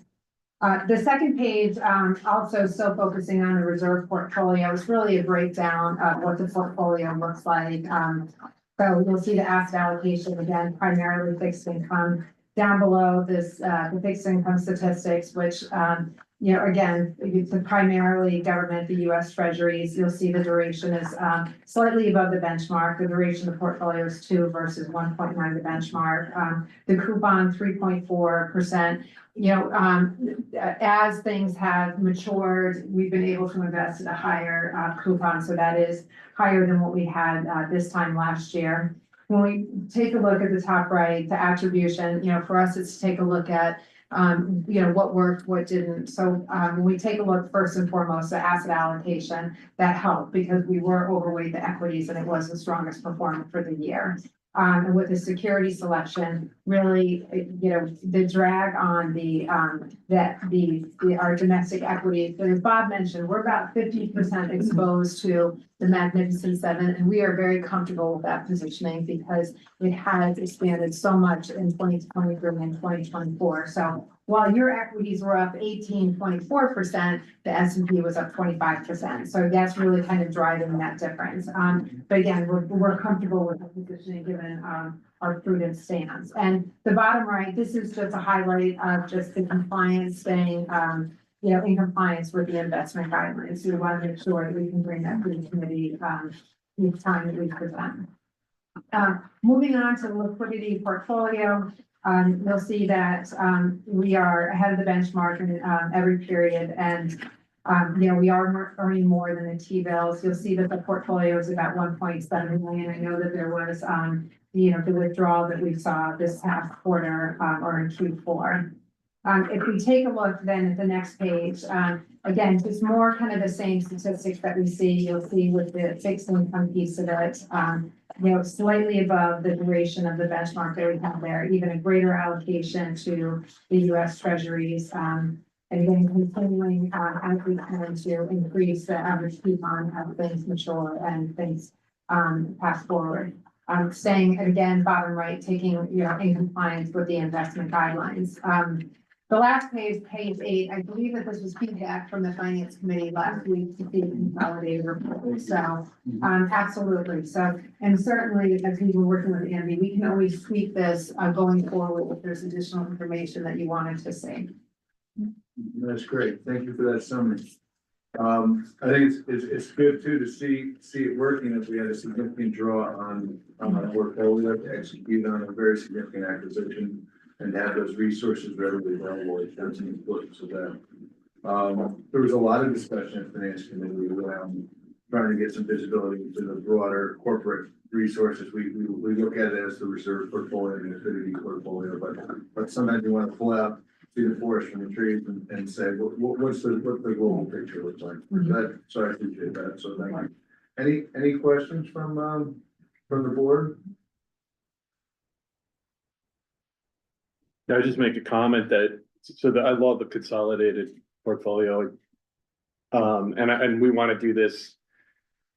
The second page, also still focusing on the reserve portfolio, is really a breakdown of what the portfolio looks like. So you'll see the asset allocation again, primarily fixed income. Down below this, the fixed income statistics, which, you know, again, it's primarily government, the US Treasuries. You'll see the duration is slightly above the benchmark. The duration of the portfolio is 2 versus 1.9 the benchmark. The coupon 3.4%. You know, as things have matured, we've been able to invest at a higher coupon, so that is higher than what we had this time last year. When we take a look at the top right, the attribution, you know, for us, it's to take a look at, you know, what worked, what didn't. So when we take a look first and foremost, the asset allocation, that helped because we were overweight the equities and it was the strongest performer for the year. And with the security selection, really, you know, the drag on our domestic equity, as Bob mentioned, we're about 50% exposed to the Magnificent Seven, and we are very comfortable with that positioning because it has expanded so much in 2023 and 2024. So while your equities were up 18.4%, the S&P was up 25%. So that's really kind of driving that difference. But again, we're comfortable with the positioning given our prudent stance. And the bottom right, this is just a highlight of just the compliance staying, you know, in compliance with the investment guidelines. So we want to make sure that we can bring that to the committee each time that we present. Moving on to the liquidity portfolio. You'll see that we are ahead of the benchmark in every period, and you know, we are earning more than the T-bills. You'll see that the portfolio is about 1.7 million. I know that there was you know, the withdrawal that we saw this past quarter or in Q4. If we take a look then at the next page, again, just more kind of the same statistics that we see. You'll see with the fixed income piece of it, you know, slightly above the duration of the benchmark that we have there, even a greater allocation to the US Treasuries. And again, continuing as we plan to increase the average coupon as things mature and things pass forward. Staying again, bottom right, taking, you know, in compliance with the investment guidelines. The last page, page 8, I believe that this was feedback from the finance committee last week to see the consolidated report. So, absolutely. So, and certainly as we were working with Andy, we can always tweak this going forward if there's additional information that you wanted to see. That's great. Thank you for that summary. I think it's good too to see it working if we had a significant draw on our portfolio to execute on a very significant acquisition and have those resources readily available. That's the importance of that. There was a lot of discussion at finance committee around trying to get some visibility into the broader corporate resources. We look at it as the reserve portfolio and the liquidity portfolio, but sometimes you want to pull out, see the forest from the trees and say, what's the global picture look like? So I appreciate that. So thank you. Any questions from the board? I just make a comment that, I love the consolidated portfolio. And we want to do this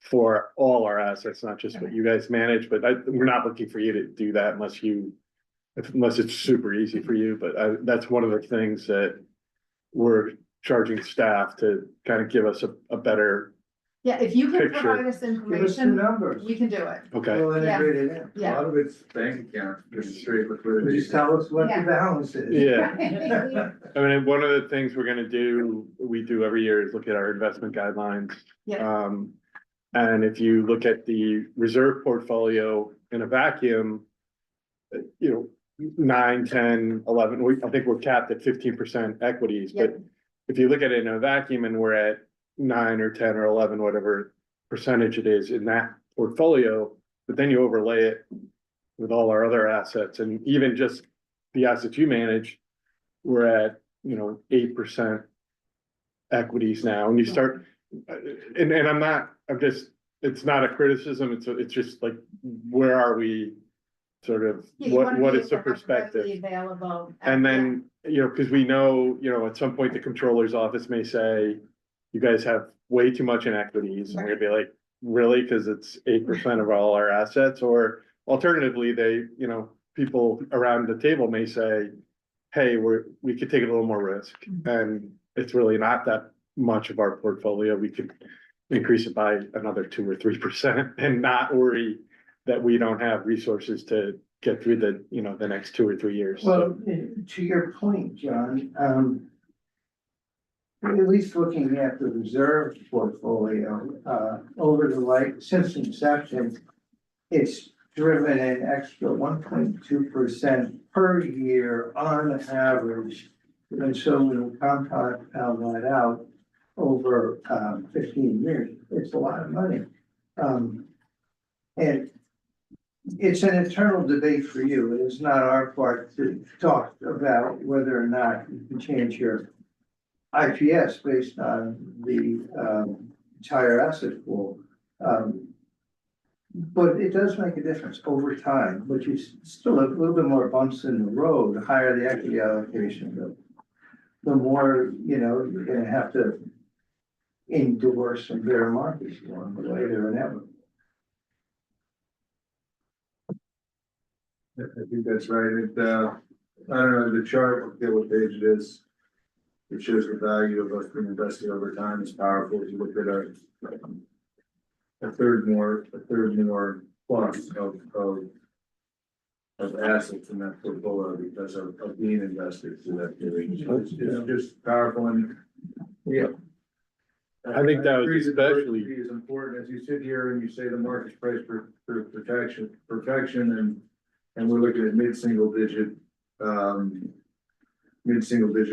for all our assets, not just what you guys manage, but we're not looking for you to do that unless it's super easy for you, but that's one of the things that we're charging staff to kind of give us a better. Yeah, if you can Picture. provide us Give us the information, numbers. we can do it. Okay. We'll integrate it in. A Yeah. lot of it's bank accounts, just straight liquidity. Just tell us what Yeah. the balance is. Yeah, I mean, one of the things we're gonna do, we do every year is look at our investment guidelines. Yeah. And if you look at the reserve portfolio in a vacuum, you know, 9, 10, 11, I think we're capped at 15% equities, but if you look at it in a vacuum and we're at 9 or 10 or 11, whatever percentage it is in that portfolio, but then you overlay it with all our other assets and even just the assets you manage, we're at, you know, 8% equities now. And you start, and it's not a criticism. It's just like, where are we? Sort of, what is the perspective? Available. And then, you know, because we know, you know, at some point the controller's office may say, you guys have way too much in equities. And we're gonna be like, really? Because it's 8% of all our assets. Or alternatively, they, you know, people around the table may say, hey, we could take a little more risk. And it's really not that much of our portfolio. We could increase it by another 2 or 3% and not worry that we don't have resources to get through the, you know, the next 2 or 3 years. Well, to your point, John, at least looking at the reserve portfolio, over the since inception, it's driven an extra 1.2% per year on average. And so when we compound that out over 15 years, it's a lot of money. And it's an internal debate for you. It is not our part to talk about whether or not you can change your IPS based on the entire asset pool. But it does make a difference over time, which is still a little bit more bumps in the road. The higher the equity allocation, the more, you know, you're gonna have to endure some bear markets along the way. They're inevitable. I think that's right. I don't know, the chart, forget what page it is. It shows the value of us being invested over time is powerful. If you look at a third more plus of assets in that portfolio because of being invested through that period. So it's just powerful and, yeah. I think that was agree that especially- diversity is important as you sit here and you say the market's price for perfection and we're looking at mid-single digit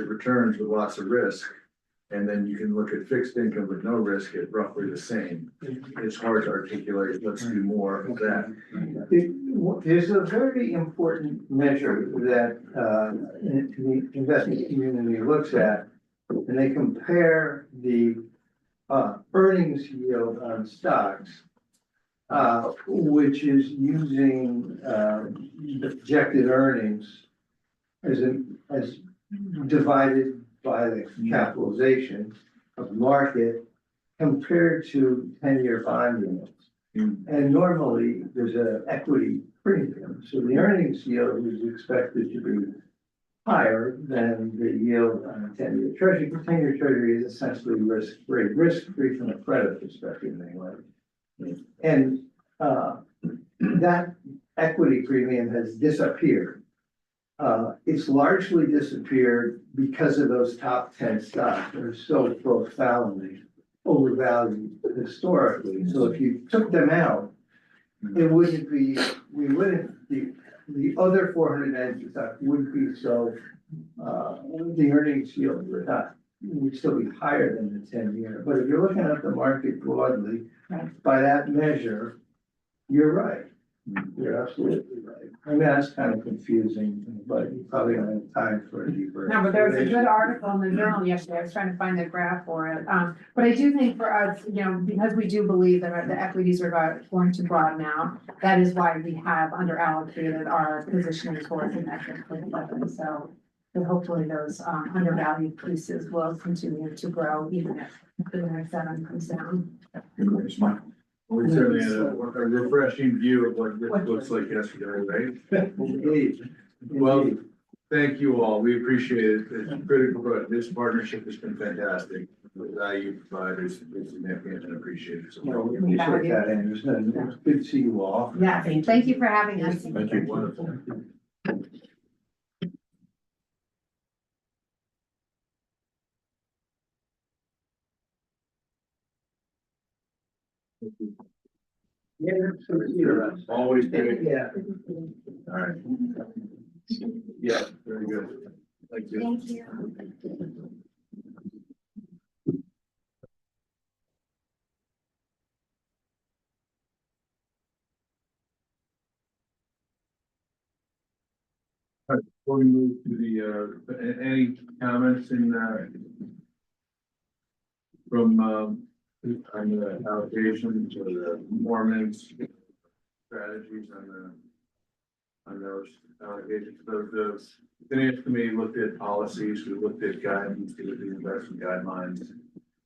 returns with lots of risk. And then you can look at fixed income with no risk at roughly the same. It's hard to articulate, let's do more of that. There's a very important measure that the investment community looks at, and they compare the earnings yield on stocks, which is using the projected earnings as divided by the capitalization of the market compared to 10-year bond yields. And normally there's an equity premium, so the earnings yield is expected to be higher than the yield on a 10-year treasury. The 10-year treasury is essentially risk-free from a credit perspective anyway. And that equity premium has disappeared. It's largely disappeared because of those top 10 stocks that are so profoundly overvalued historically. So if you took them out, it wouldn't be, the other 490 stocks wouldn't be so, the earnings yield would still be higher than the 10-year. But if you're looking at the market broadly, by that measure, you're right. You're absolutely right. I mean, that's kind of confusing, but you probably don't have time for a deeper. No, but there was a good article in the journal yesterday. I was trying to find the graph for it. But I do think for us, you know, because we do believe that the equities are going to broaden out, that is why we have under allocated our positioning towards an equity weapon. So hopefully those undervalued pieces will continue to grow even if the next 7 comes down. We certainly had a refreshing view of what this looks like yesterday, right? Well, thank you all. We appreciate it. It's critical, but this partnership has been fantastic. The value you provide is significant and appreciated. So Well, we appreciate that, Anderson. It's good to see you all. Yeah, thank you for having us. Thank you. wonderful. Yeah, it's good to see you. Always great. Yeah. All right. Yeah, very good. Thank you. Thank you. Before we move to the, any comments in, from, on the allocations or the performance strategies on those allocations? So the finance committee looked at policies, we looked at guidance, we looked at investment guidelines,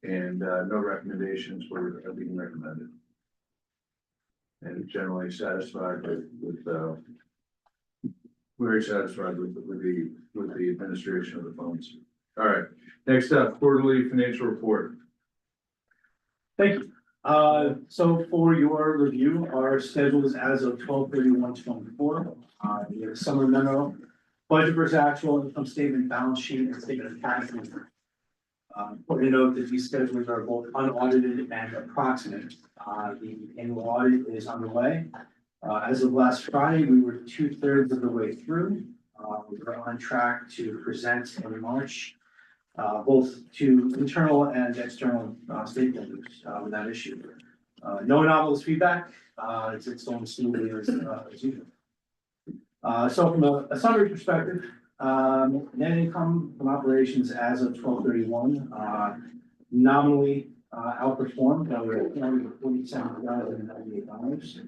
and no recommendations were being recommended. And generally satisfied with very satisfied with the administration of the funds. All right, next up, quarterly financial report. Thank you. So for your review, our schedule is as of 12/31/24. We have a summary memo, budget versus actual, income statement, balance sheet, and statement of cash flow. Important to note that these schedules are both unaudited and approximate. The annual audit is underway. As of last Friday, we were 2/3 of the way through. We're on track to present in March, both to internal and external stakeholders with that issue. No anomalous feedback, it's going smoothly as usual. So from a summary perspective, net income from operations as of 12/31, nominally outperformed, we're at $47,098.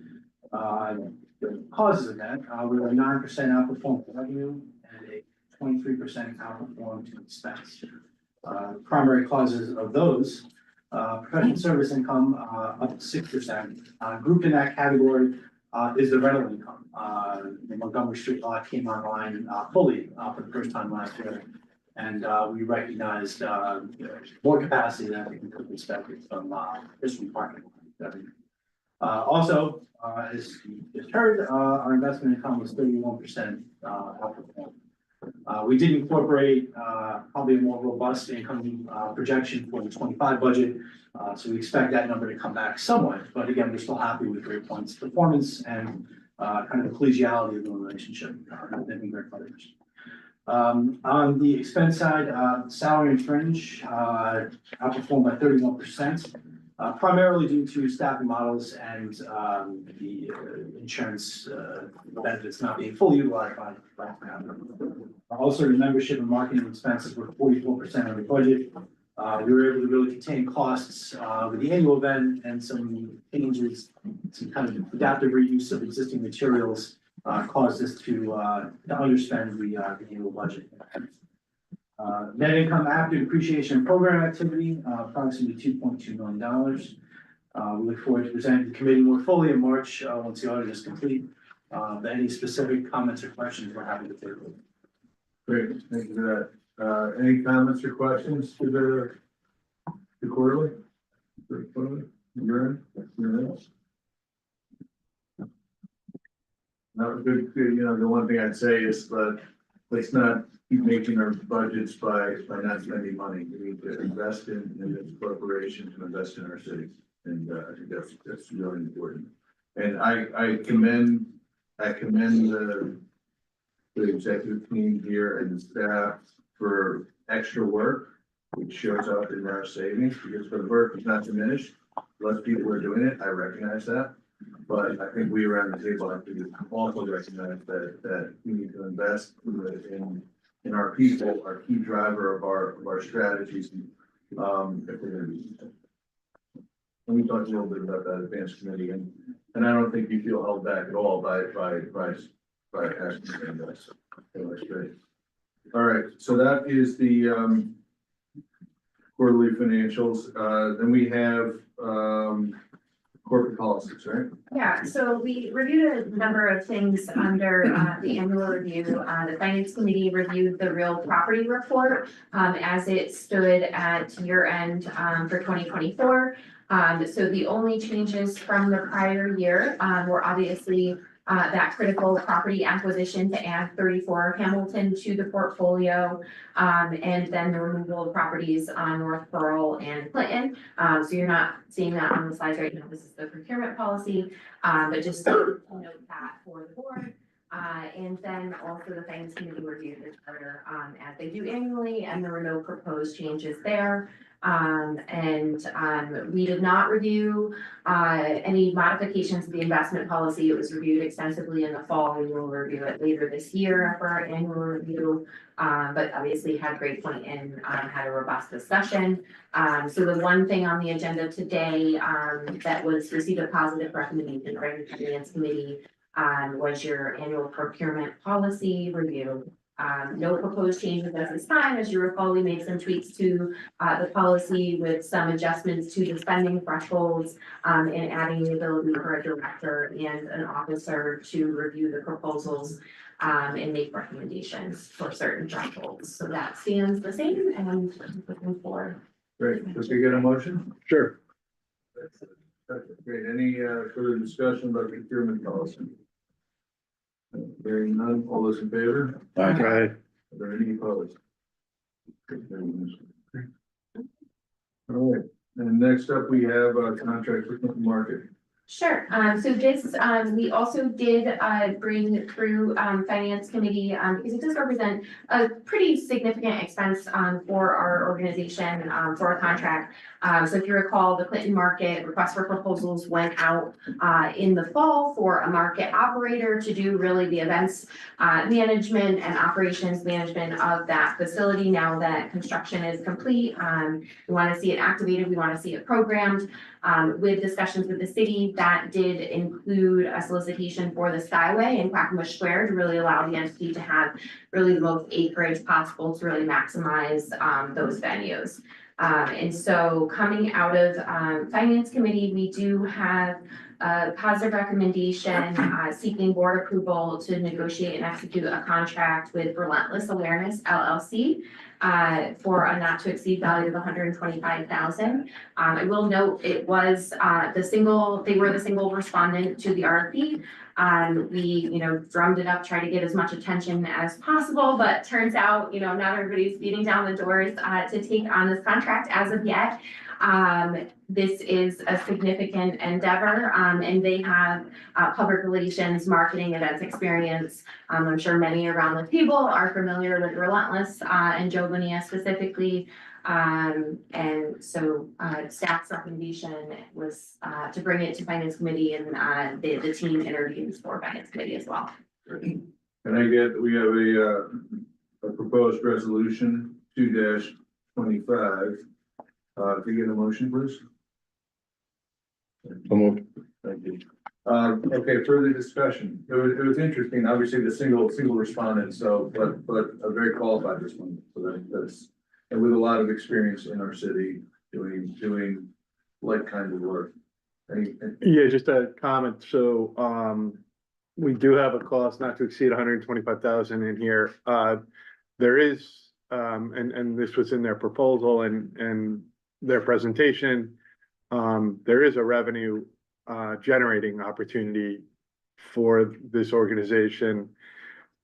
The causes of that, we were 9% outperformed revenue and a 23% outperformed to expense. Primary causes of those, professional service income, up 6%. Grouped in that category, is the rental income. The Montgomery Street lot came online, fully, for the first time last year. And, we recognized, more capacity than I think we could have expected from, this parking. Also, as you just heard, our investment income was 31%, outperformed. We did incorporate, probably a more robust income, projection for the 25 budget. So we expect that number to come back somewhat, but again, we're still happy with Great Point's performance and, kind of the collegiality of the relationship, that we great partners. On the expense side, salary and fringe, outperformed by 31%. Primarily due to staffing models and the insurance benefits not being fully utilized by. Also, the membership and marketing expenses were 44% of the budget. We were able to really contain costs with the annual event and some changes, some kind of adaptive reuse of existing materials caused us to underspend the annual budget. Net income after depreciation and program activity, approximately $2.2 million. We look forward to presenting the committee more fully in March, once the audit is complete. Any specific comments or questions, we're happy to take them. Great, thank you for that. Any comments or questions to the quarterly? You're in? That was good, you know, the one thing I'd say is, let's not keep making our budgets by not spending money. We need to invest in this corporation, to invest in our cities. And I think that's really important. And I commend the executive team here and the staff for extra work, which shows up in our savings, because the work is not diminished. Less people are doing it, I recognize that. But I think we around the table have to also recognize that we need to invest in our people, our key driver of our strategies. If we're gonna be. Let me talk a little bit about that advanced committee, and I don't think you feel held back at all by asking to invest. That's great. All right, so that is the quarterly financials. Then we have corporate policies, right? Yeah, so we reviewed a number of things under the annual review. The finance committee reviewed the real property report as it stood at year end for 2024. So the only changes from the prior year were obviously that critical property acquisition to add 34 Hamilton to the portfolio, and then the removal of properties on North Pearl and Clinton. So you're not seeing that on the slides right now. This is the procurement policy, but just to note that for the board. And then also the finance committee reviewed the charter as they do annually, and there were no proposed changes there. We did not review any modifications to the investment policy. It was reviewed extensively in the fall. We will review it later this year for our annual review. But obviously had Great Point and had a robust discussion. So the one thing on the agenda today that was received a positive recommendation from the finance committee was your annual procurement policy review. No proposed changes at this time. As you recall, we made some tweaks to the policy with some adjustments to the spending thresholds and adding the ability for a director and an officer to review the proposals and make recommendations for certain thresholds. So that stands the same and looking forward. Great, let's get a motion. Sure. Great, any further discussion about procurement policy? Hearing none, all those in favor? Right. Are there any opposed? All right, and next up, we have a contract for Clinton Market. Sure, so this, we also did, bring through, finance committee, because it does represent a pretty significant expense, for our organization, for a contract. So if you recall, the Clinton Market request for proposals went out, in the fall for a market operator to do really the events, management and operations management of that facility. Now that construction is complete, we want to see it activated, we want to see it programmed. With discussions with the city, that did include a solicitation for the Skyway in Quackenbush Square to really allow the entity to have really the most acreage possible to really maximize those venues. And so coming out of Finance Committee, we do have a positive recommendation seeking board approval to negotiate and execute a contract with Relentless Awareness LLC for a not to exceed value of $125,000. I will note it was they were the single respondent to the RFP. We, drummed it up, tried to get as much attention as possible, but turns out, not everybody's beating down the doors to take on this contract as of yet. This is a significant endeavor, and they have public relations, marketing, events experience. I'm sure many around the table are familiar with Relentless and Joe Bonilla specifically. And so staff's recommendation was to bring it to Finance Committee, and the team interviews for Finance Committee as well. Can I get, we have a proposed resolution 2-25. Can you get a motion, please? Thank you. Okay, further discussion. It was interesting, obviously the single respondent, so, but a very qualified respondent, so that's, and with a lot of experience in our city doing like kind of work. Yeah, just a comment. So, we do have a cost not to exceed 125,000 in here. There is, and this was in their proposal and their presentation. There is a revenue generating opportunity for this organization.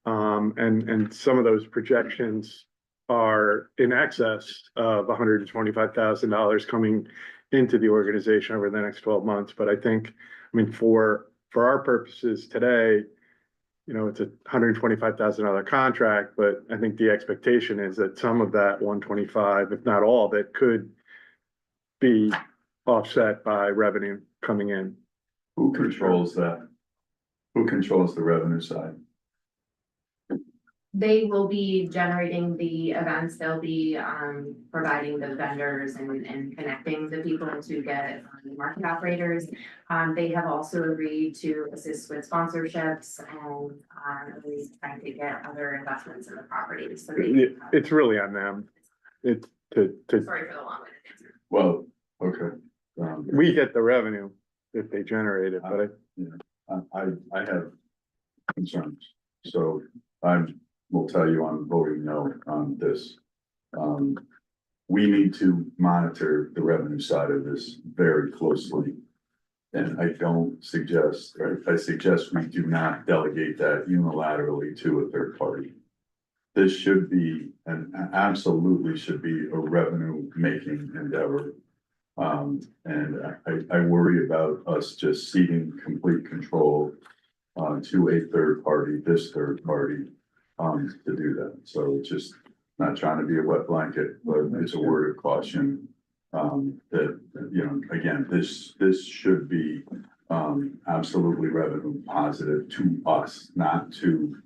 And some of those projections are in excess of $125,000 coming into the organization over the next 12 months. But I think, for our purposes today, it's a $125,000 contract, but I think the expectation is that some of that 125, if not all, that could be offset by revenue coming in. Who controls that? Who controls the revenue side? They will be generating the events, they'll be providing the vendors and connecting the people to get market operators. They have also agreed to assist with sponsorships and really trying to get other investments in the property. So It's really on them. It's to sorry for the long-winded answer. Well, okay. we get the revenue if they generate it, but I have concerns, so I will tell you I'm voting no on this. We need to monitor the revenue side of this very closely. And I don't suggest, or I suggest we do not delegate that unilaterally to a third party. This should be, and absolutely should be, a revenue making endeavor. And I worry about us just ceding complete control to a third party, this third party, to do that. So just not trying to be a wet blanket, but it's a word of caution. That, again, this should be absolutely revenue positive to us, not to.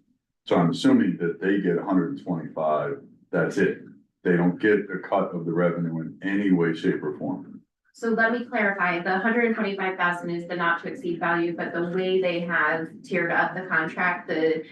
So I'm assuming that they get 125, that's it. They don't get a cut of the revenue in any way, shape, or form. So let me clarify, the 125,000 is the not to exceed value, but the way they have tiered up the contract, the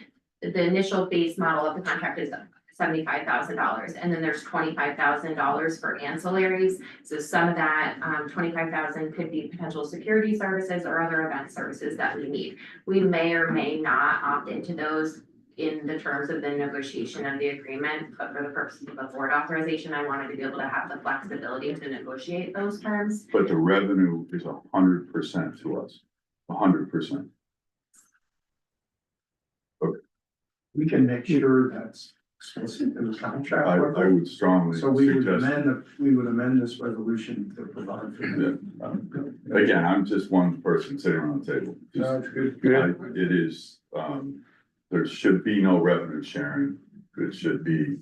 initial base model of the contract is $75,000, and then there's $25,000 for ancillaries. So some of that 25,000 could be potential security services or other event services that we need. We may or may not opt into those in the terms of the negotiation of the agreement, but for the purposes of the board authorization, I wanted to be able to have the flexibility to negotiate those terms. But the revenue is 100% to us, 100%. We can make sure that's explicit in the contract. I would strongly So we would suggest. amend this resolution to provide for that. Again, I'm just one person sitting around the table. Sounds good. It is, there should be no revenue sharing. It should be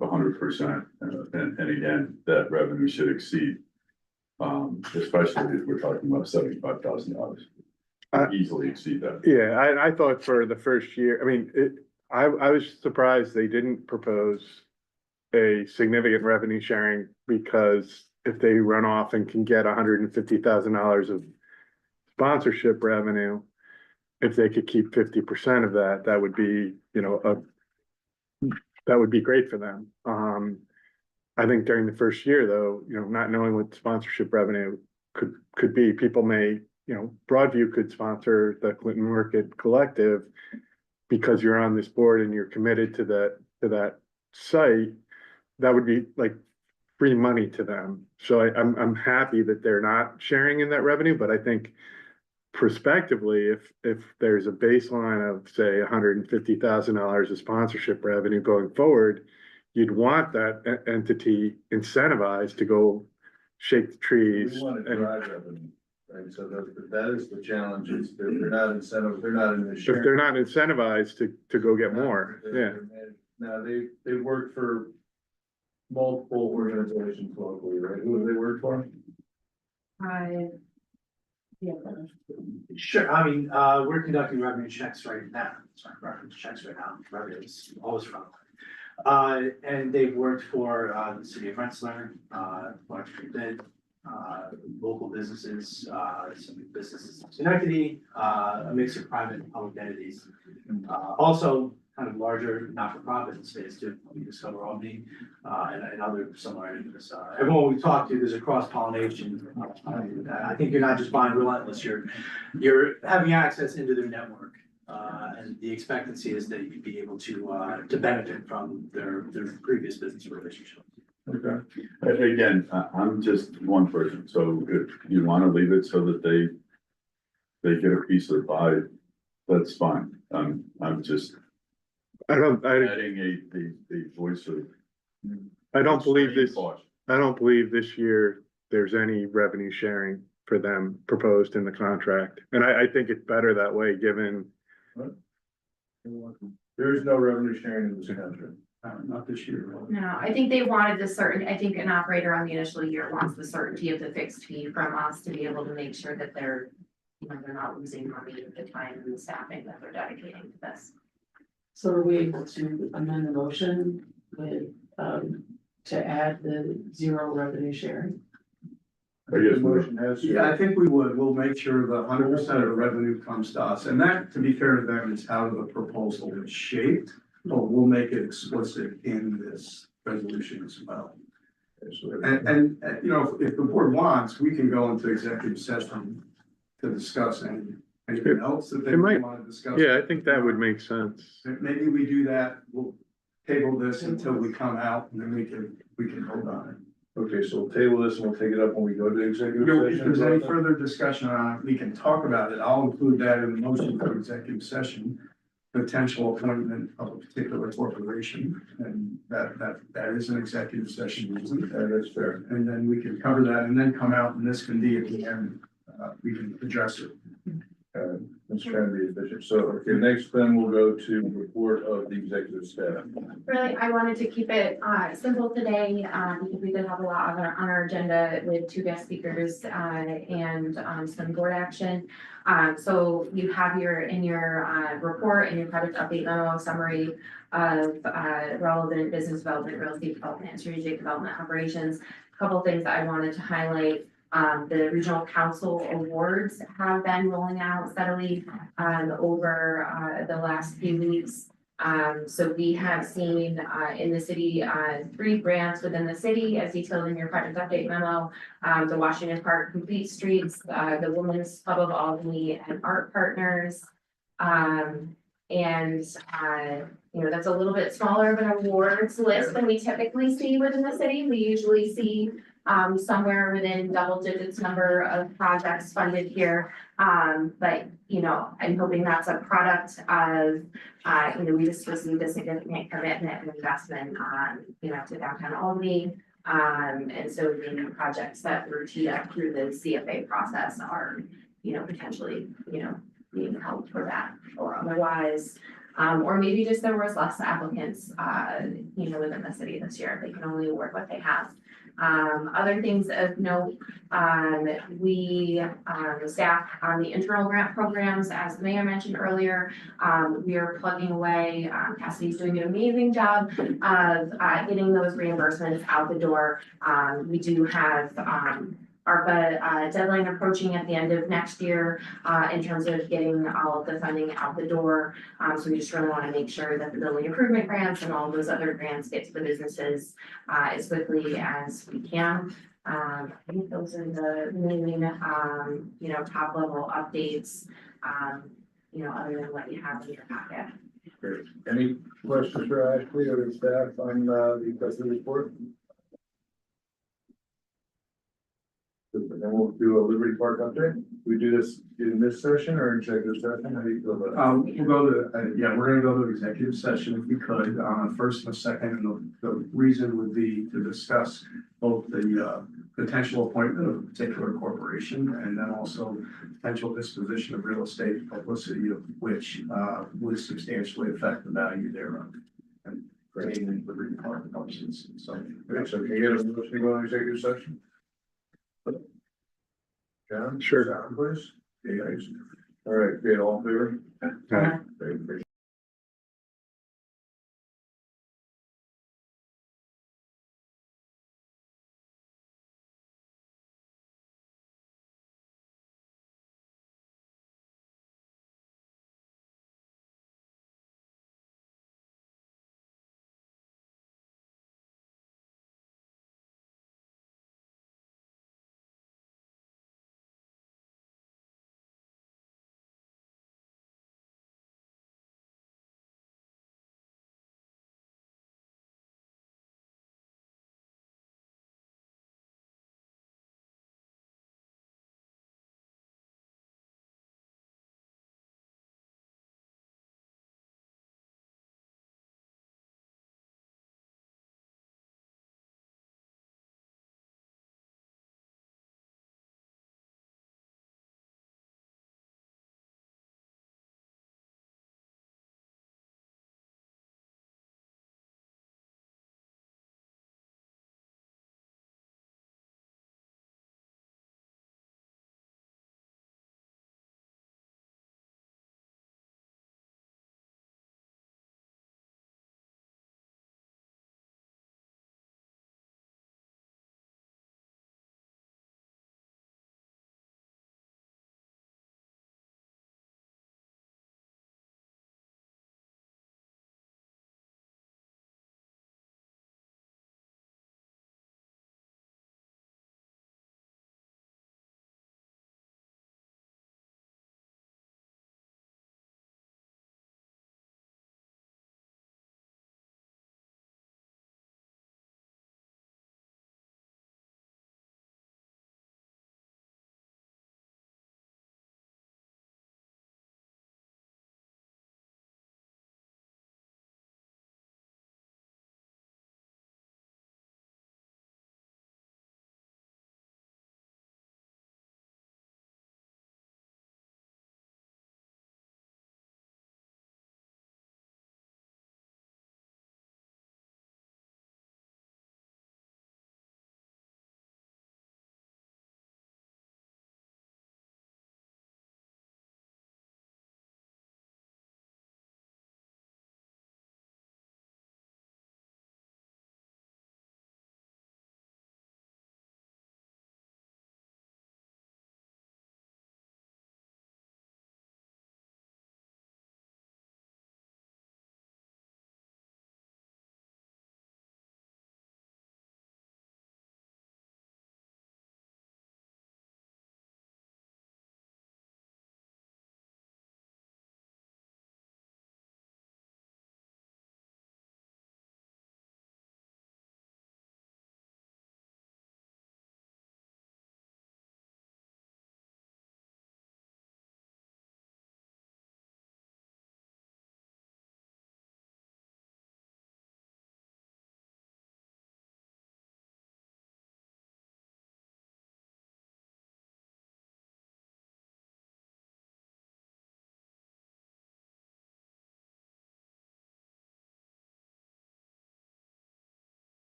100%. And again, that revenue should exceed, especially if we're talking about $75,000. Easily exceed that. Yeah, I thought for the first year, I mean, I was surprised they didn't propose a significant revenue sharing, because if they run off and can get $150,000 of sponsorship revenue, if they could keep 50% of that, that would be, that would be great for them. I think during the first year, though, not knowing what sponsorship revenue could be, people may, Broadview could sponsor the Clinton Market Collective because you're on this board and you're committed to that site. That would be like free money to them. So I'm happy that they're not sharing in that revenue, but I think prospectively, if there's a baseline of, say, $150,000 of sponsorship revenue going forward, you'd want that entity incentivized to go shake the trees. We want to drive revenue, right? So that is the challenge, is they're not incentive, they're not in the. If they're not incentivized to go get more, yeah. Now, they work for multiple organizations locally, right? Who do they work for? Yeah. Sure, I mean, we're conducting revenue checks right now, revenue is always from. And they've worked for, the city of Rensselaer, Electric Bid, local businesses, some businesses in Schenectady, a mix of private and public entities. Also kind of larger, not-for-profit in space too, we Discover Albany, and other similar entities. Everyone we talk to, there's a cross-pollination. I think you're not just buying Relentless, you're having access into their network. And the expectancy is that you'd be able to benefit from their previous business relationships. Okay. Again, I'm just one person, so if you wanna leave it so that they get a piece of the pie, that's fine. I'm just adding a voice of. I don't believe this, caution. I don't believe this year there's any revenue sharing for them proposed in the contract. And I think it's better that way, given. There is no revenue sharing in this contract. Not this year. No, I think they wanted I think an operator on the initial year wants the certainty of the fixed fee from us to be able to make sure that they're not losing money at the time and the staffing that they're dedicating to this. So are we able to amend the motion with, to add the zero revenue sharing? I guess The motion has. Yeah, I think we would. We'll make sure the 100% of the revenue comes to us. And that, to be fair to them, is how the proposal is shaped. But we'll make it explicit in this resolution as well. And if the board wants, we can go into executive session to discuss anything else that they It might- want to discuss. Yeah, I think that would make sense. Maybe we do that. We'll table this until we come out and then we can hold on it. Okay, so we'll table this and we'll take it up when we go to executive If session. there's any further discussion on it, we can talk about it. I'll include that in the motion for executive session. Potential appointment of a particular corporation, and that is an executive session reason. That's fair. And then we can cover that and then come out and this can be at the end, we can address it. Let's try to be efficient. So, okay, next then we'll go to report of the executive staff. Really, I wanted to keep it simple today, because we did have a lot on our agenda with 2 guest speakers and some board action. So you have in your report and your project update memo summary of relevant business development, real estate development, and strategic development operations. A couple of things that I wanted to highlight. The regional council awards have been rolling out steadily over the last few weeks. So we have seen in the city 3 grants within the city, as detailed in your project update memo. The Washington Park Complete Streets, the Women's Club of Albany, and Art Partners. And, that's a little bit smaller of an awards list than we typically see within the city. We usually see somewhere within double digits number of projects funded here. But, I'm hoping that's a product of, we just received a significant commitment and investment on, to downtown Albany. And so the projects that were teed up through the CFA process are, potentially, being held for that or otherwise. Or maybe just there was less applicants, within the city this year. They can only award what they have. Other things of note, we, the staff on the internal grant programs, as the mayor mentioned earlier, we are plugging away. Cassidy's doing an amazing job of getting those reimbursements out the door. We do have ARPA deadline approaching at the end of next year in terms of getting all of the funding out the door. So we just really want to make sure that the building improvement grants and all of those other grants get to the businesses as quickly as we can. I think those are the main, top level updates, other than what you have in your packet. Great. Any questions for Ashley or the staff on the executive report? Good, and then we'll do a Liberty Park update. We do this in this session or executive session? How do you feel about it? We'll go to, we're gonna go to executive session if we could, first and second, and the reason would be to discuss both the potential appointment of a particular corporation and then also potential disposition of real estate, publicity of which would substantially affect the value thereof. And creating the Liberty Park purposes, so. Okay, so can you get a motion to go into executive session? John? Sure. John, please. Okay, guys. All right, good, all in favor? Great.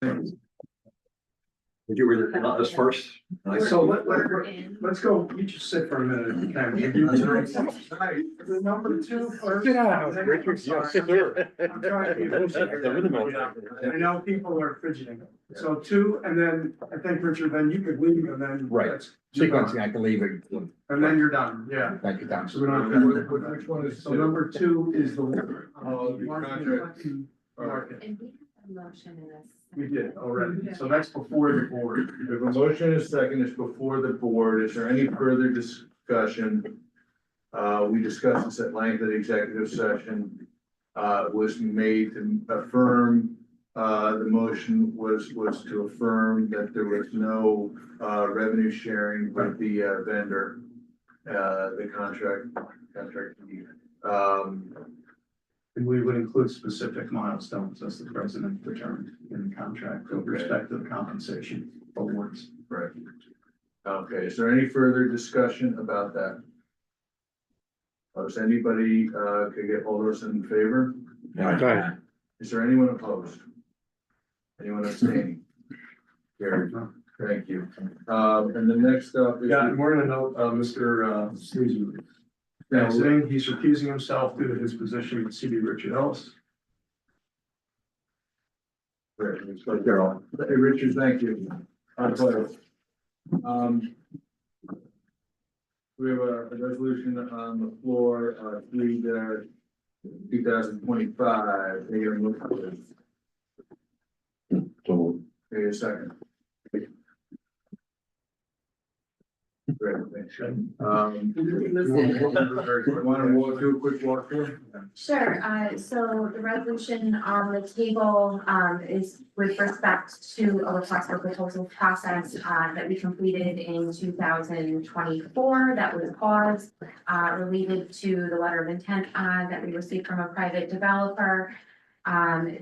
Would you read this first? So We're in. let's go, you just sit for a minute. The number two first. Get out, Then- Richard. I'm sorry. I'm trying to be efficient here. I know people are fidgeting. So two, and then I think Richard, then you could leave and then. Right. that's- Sequencing, I can leave it. And then you're done, yeah. Thank you, Tom. So we don't have to, which one is, so number two is the. Oh, the contract. Market. And we have a motion in this. We did already, so that's before the board. We have a motion and a second is before the board. Is there any further discussion? We discussed this at length at executive session. Was made to affirm, the motion was to affirm that there was no, revenue sharing with the, vendor, the contract. And we would include specific milestones as the president determined in the contract with respect to the compensation awards. Right. Okay, is there any further discussion about that? Does anybody, could get all those in favor? Aye. Is there anyone opposed? Anyone abstaining? Carried. Thank you. And the next up is. Yeah, and we're gonna note, Mr. Sneezy. Yeah, Saying he's recusing himself due to his position with CB Richard Ellis. Great, so Carol. Hey, Richard, thank you. Our pleasure. We have a resolution on the floor, 3-2025. They are moving. So, Okay, a second. Great, thanks. Want to do a quick walkthrough? Sure, so the resolution on the table, is with respect to a request for proposal process, that we completed in 2024, that was paused, related to the letter of intent, that we received from a private developer.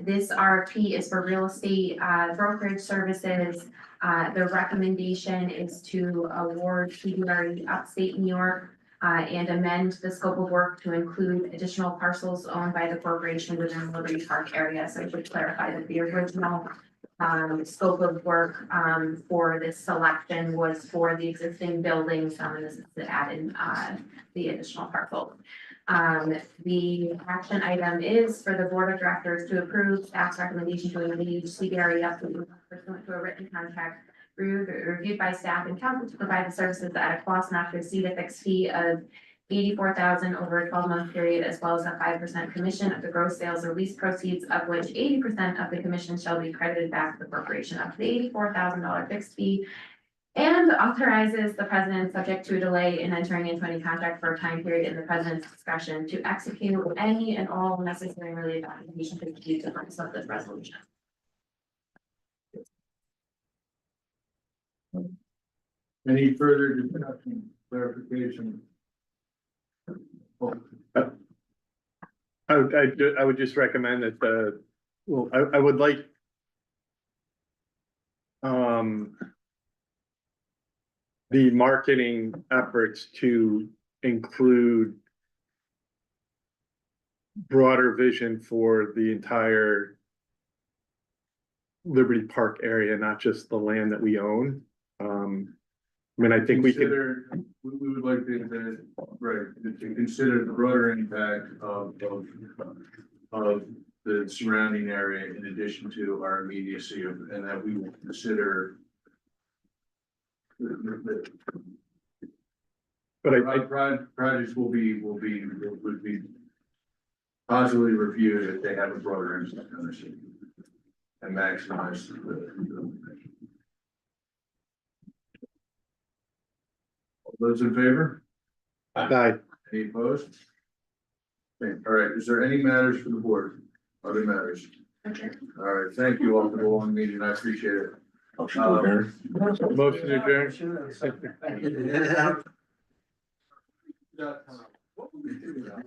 This RFP is for real estate, brokerage services. The recommendation is to award CBRE Upstate New York, and amend the scope of work to include additional parcels owned by the corporation within the Liberty Park area. So I should clarify that the original scope of work for this selection was for the existing buildings, and this is to add in the additional parcel. The action item is for the board of directors to approve staff's recommendation to engage CBRE pursuant to a written contract reviewed by staff and council to provide the services at a cost not to exceed a fixed fee of $84,000 over a 12-month period, as well as a 5% commission of the gross sales or lease proceeds, of which 80% of the commission shall be credited back to the corporation up to the $84,000 fixed fee. And authorizes the president, subject to a delay in entering into any contract for a time period in the president's discretion, to execute any and all necessary related documentation to complete the purpose of this resolution. Any further discussion, clarification? I would just recommend that I would like. The marketing efforts to include. Broader vision for the entire. Liberty Park area, not just the land that we own. I mean, I think we could. We would like to, right, to consider the broader impact of the surrounding area in addition to our immediacy and that we will consider. But projects would be positively reviewed if they have a broader impact on the city and maximize the. Those in favor? Aye. Any opposed? Okay, all right, is there any matters for the board? Other matters? Okay. All right, thank you all for the long meeting, I appreciate it. Motion adjourned. Second. What would we do now?